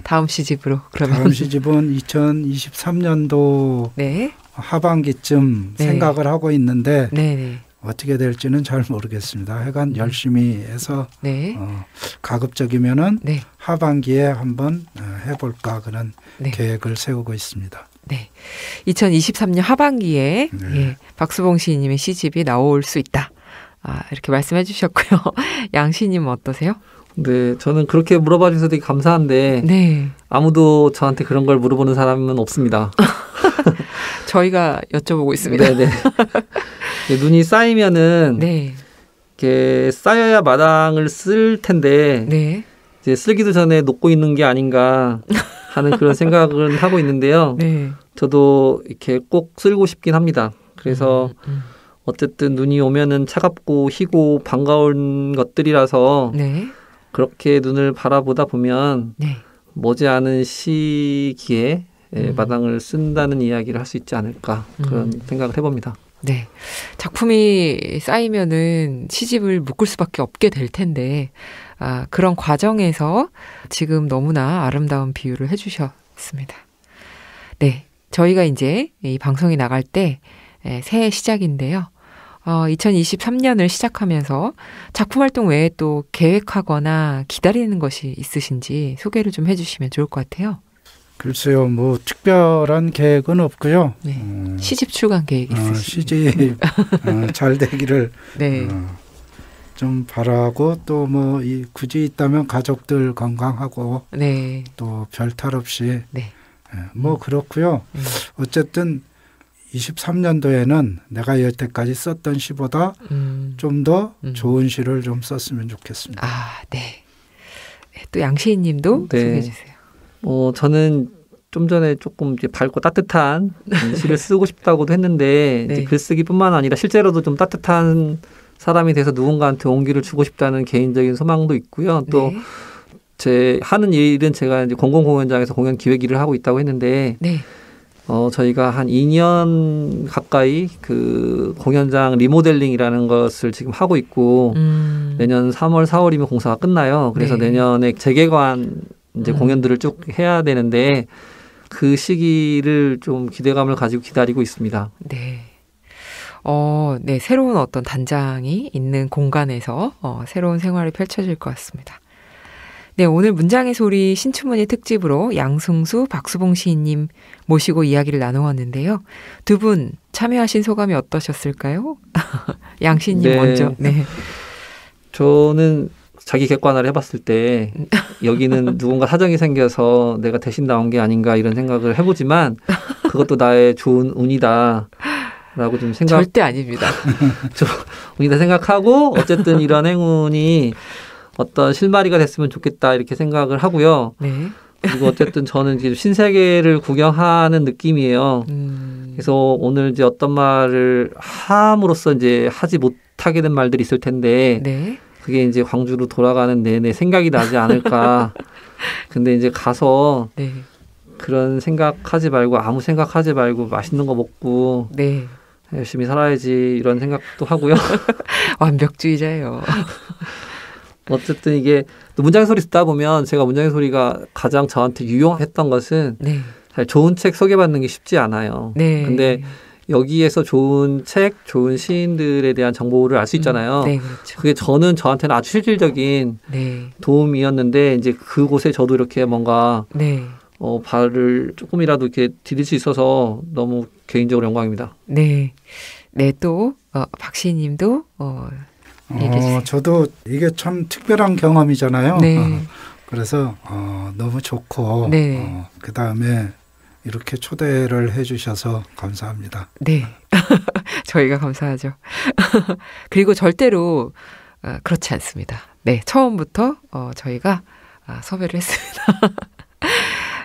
다음 시집으로 그러면. 다음 시집은 2023년도 네. 하반기쯤 네. 생각을 하고 있는데 네. 어떻게 될지는 잘 모르겠습니다. 하여간 열심히 해서 네. 가급적이면은 네. 하반기에 한번 해볼까 그런 네. 계획을 세우고 있습니다. 네, 2023년 하반기에 네. 예, 박수봉 시인님의 시집이 나올 수 있다. 이렇게 말씀해 주셨고요. 양 시인님은 어떠세요? 네, 저는 그렇게 물어봐 주셔서 되게 감사한데 네. 아무도 저한테 그런 걸 물어보는 사람은 없습니다. 저희가 여쭤보고 있습니다. 네네. 눈이 쌓이면은 네. 이렇게 쌓여야 마당을 쓸 텐데 네. 이제 쓸기도 전에 녹고 있는 게 아닌가 하는 그런 생각은 하고 있는데요. 네. 저도 이렇게 꼭 쓸고 싶긴 합니다. 그래서 어쨌든 눈이 오면은 차갑고 희고 반가운 것들이라서 네. 그렇게 눈을 바라보다 보면 네. 머지않은 시기에 마당을 쓴다는 이야기를 할 수 있지 않을까 그런 생각을 해봅니다. 네, 작품이 쌓이면은 시집을 묶을 수밖에 없게 될 텐데 그런 과정에서 지금 너무나 아름다운 비유를 해주셨습니다. 네, 저희가 이제 이 방송이 나갈 때 새해 시작인데요. 2023년을 시작하면서 작품 활동 외에 또 계획하거나 기다리는 것이 있으신지 소개를 좀 해주시면 좋을 것 같아요. 글쎄요, 뭐 특별한 계획은 없고요. 네. 시집 출간 계획 있으시죠? 시집 잘 되기를 네. 좀 바라고 또 뭐 굳이 있다면 가족들 건강하고 네. 또 별 탈 없이 네. 뭐 그렇고요. 어쨌든 23년도에는 내가 여태까지 썼던 시보다 좀 더 좋은 시를 좀 썼으면 좋겠습니다. 네. 또 양시인님도 네. 소개해 주세요. 저는 좀 전에 조금 이제 밝고 따뜻한 시를 쓰고 싶다고도 했는데 네. 이제 글쓰기뿐만 아니라 실제로도 좀 따뜻한 사람이 돼서 누군가한테 온기를 주고 싶다는 개인적인 소망도 있고요. 또 제 하는 일은 제가 이제 공공공연장에서 공연 기획 일을 하고 있다고 했는데 네. 저희가 한 2년 가까이 그 공연장 리모델링이라는 것을 지금 하고 있고 내년 3월, 4월이면 공사가 끝나요. 그래서 네. 내년에 재개관 이제 공연들을 쭉 해야 되는데 그 시기를 좀 기대감을 가지고 기다리고 있습니다. 네. 네, 새로운 어떤 단장이 있는 공간에서 새로운 생활이 펼쳐질 것 같습니다. 네, 오늘 문장의 소리 신춘문예 특집으로 양승수, 박수봉 시인님 모시고 이야기를 나누었는데요. 두 분 참여하신 소감이 어떠셨을까요? 양 시인님 네. 먼저. 네. 저는 자기 객관화를 해봤을 때 여기는 누군가 사정이 생겨서 내가 대신 나온 게 아닌가 이런 생각을 해보지만 그것도 나의 좋은 운이다. 라고 좀 생각. 절대 아닙니다. 운이다 생각하고 어쨌든 이런 행운이 어떤 실마리가 됐으면 좋겠다 이렇게 생각을 하고요. 네. 그리고 어쨌든 저는 이제 신세계를 구경하는 느낌이에요. 그래서 오늘 이제 어떤 말을 함으로써 이제 하지 못하게 된 말들이 있을 텐데 네. 그게 이제 광주로 돌아가는 내내 생각이 나지 않을까. 근데 이제 가서 네. 그런 생각하지 말고 아무 생각하지 말고 맛있는 거 먹고 네. 열심히 살아야지 이런 생각도 하고요. 완벽주의자예요. 어쨌든 이게 또 문장의 소리 듣다 보면 제가 문장의 소리가 가장 저한테 유용했던 것은 네. 사실 좋은 책 소개받는 게 쉽지 않아요. 네. 근데 여기에서 좋은 책, 좋은 시인들에 대한 정보를 알 수 있잖아요. 네, 그렇죠. 그게 저한테는 아주 실질적인 네. 도움이었는데 이제 그곳에 저도 이렇게 뭔가 네. 발을 조금이라도 이렇게 디딜 수 있어서 너무 개인적으로 영광입니다. 네. 네, 또 박 시인님도 저도 이게 참 특별한 경험이잖아요. 네. 그래서 너무 좋고 네. 그다음에 이렇게 초대를 해 주셔서 감사합니다. 네. 저희가 감사하죠. 그리고 절대로 그렇지 않습니다. 네, 처음부터 저희가 섭외를 했습니다.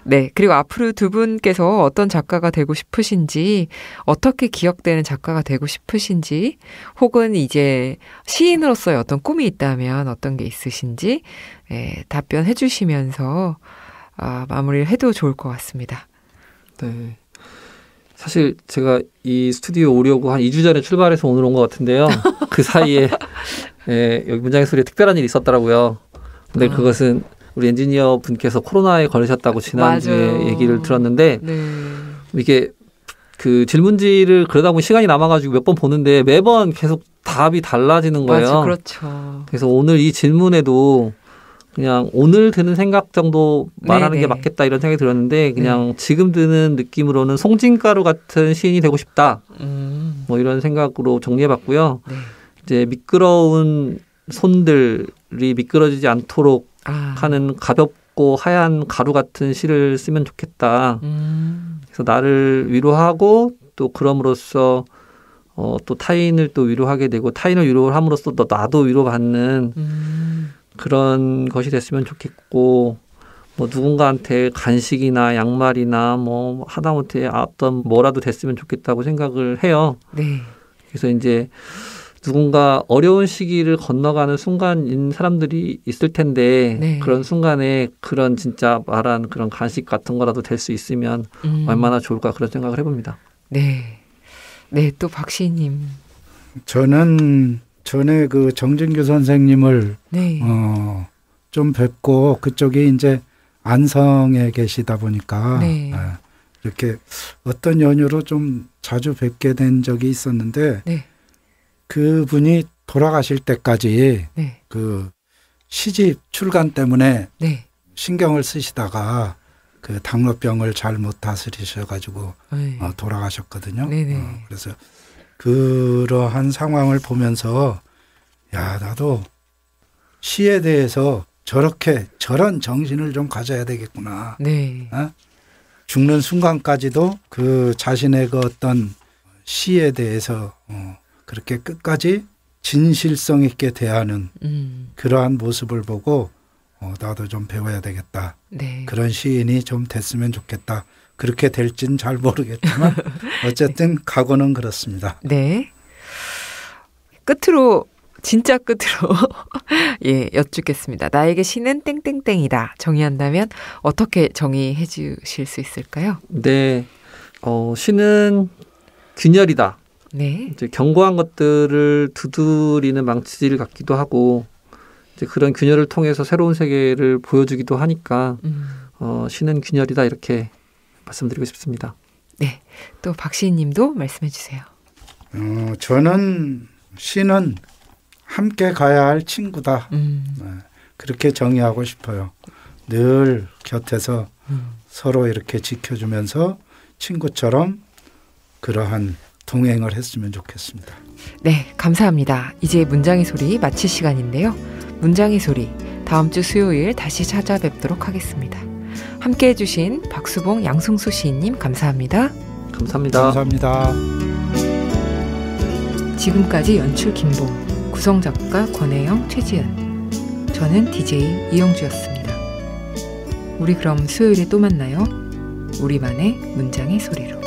네, 그리고 앞으로 두 분께서 어떤 작가가 되고 싶으신지, 어떻게 기억되는 작가가 되고 싶으신지, 혹은 이제 시인으로서의 어떤 꿈이 있다면 어떤 게 있으신지 답변해 주시면서 마무리를 해도 좋을 것 같습니다. 네. 사실 제가 이 스튜디오 오려고 한 2주 전에 출발해서 오늘 온 것 같은데요. 그 사이에 여기 문장의 소리에 특별한 일이 있었더라고요. 근데 그것은 우리 엔지니어 분께서 코로나에 걸리셨다고 지난주에 맞아요. 얘기를 들었는데 네. 이게 그 질문지를 그러다 보니 시간이 남아가지고 몇 번 보는데 매번 계속 답이 달라지는 거예요. 맞아, 그렇죠. 그래서 오늘 이 질문에도 그냥 오늘 드는 생각 정도 말하는 네네. 게 맞겠다 이런 생각이 들었는데 그냥 네. 지금 드는 느낌으로는 송진가루 같은 시인이 되고 싶다. 뭐 이런 생각으로 정리해봤고요. 네. 이제 미끄러운 손들이 미끄러지지 않도록 하는 가볍고 하얀 가루 같은 시를 쓰면 좋겠다. 그래서 나를 위로하고 또 그럼으로써 또 타인을 또 위로하게 되고 타인을 위로함으로써 또 나도 위로받는 그런 것이 됐으면 좋겠고 뭐 누군가한테 간식이나 양말이나 뭐 하다못해 어떤 뭐라도 됐으면 좋겠다고 생각을 해요. 네. 그래서 이제 누군가 어려운 시기를 건너가는 순간인 사람들이 있을 텐데 네. 그런 순간에 그런 진짜 말한 그런 간식 같은 거라도 될 수 있으면 얼마나 좋을까 그런 생각을 해봅니다. 네. 네, 또 박 시인님. 저는 전에 그 정진규 선생님을 네. 좀 뵙고 그쪽에 이제 안성에 계시다 보니까 네. 이렇게 어떤 연유로 좀 자주 뵙게 된 적이 있었는데 네. 그분이 돌아가실 때까지 네. 그 시집 출간 때문에 네. 신경을 쓰시다가 그 당뇨병을 잘 못 다스리셔가지고 돌아가셨거든요. 그래서 그러한 상황을 보면서 야 나도 시에 대해서 저런 정신을 좀 가져야 되겠구나. 네. 죽는 순간까지도 그 자신의 그 어떤 시에 대해서 그렇게 끝까지 진실성 있게 대하는 그러한 모습을 보고 나도 좀 배워야 되겠다. 네. 그런 시인이 좀 됐으면 좋겠다. 그렇게 될지는 잘 모르겠지만 어쨌든 각오는 그렇습니다. 네. 끝으로 진짜 끝으로 예 여쭙겠습니다. 나에게 시는 땡땡땡이다. 정의한다면 어떻게 정의해 주실 수 있을까요? 네. 시는 균열이다. 네. 이제 견고한 것들을 두드리는 망치질 같기도 하고 이제 그런 균열을 통해서 새로운 세계를 보여주기도 하니까 시는 균열이다 이렇게 말씀드리고 싶습니다. 네, 또 박 시인님도 말씀해 주세요. 저는 시는 함께 가야 할 친구다. 그렇게 정의하고 싶어요. 늘 곁에서 서로 이렇게 지켜주면서 친구처럼 그러한 동행을 했으면 좋겠습니다. 네, 감사합니다. 이제 문장의 소리 마칠 시간인데요. 문장의 소리 다음 주 수요일 다시 찾아뵙도록 하겠습니다. 함께해 주신 박수봉 양승수 시인님 감사합니다. 감사합니다. 감사합니다. 지금까지 연출 김봉, 구성작가 권혜영, 최지은, 저는 DJ 이영주였습니다. 우리 그럼 수요일에 또 만나요. 우리만의 문장의 소리로.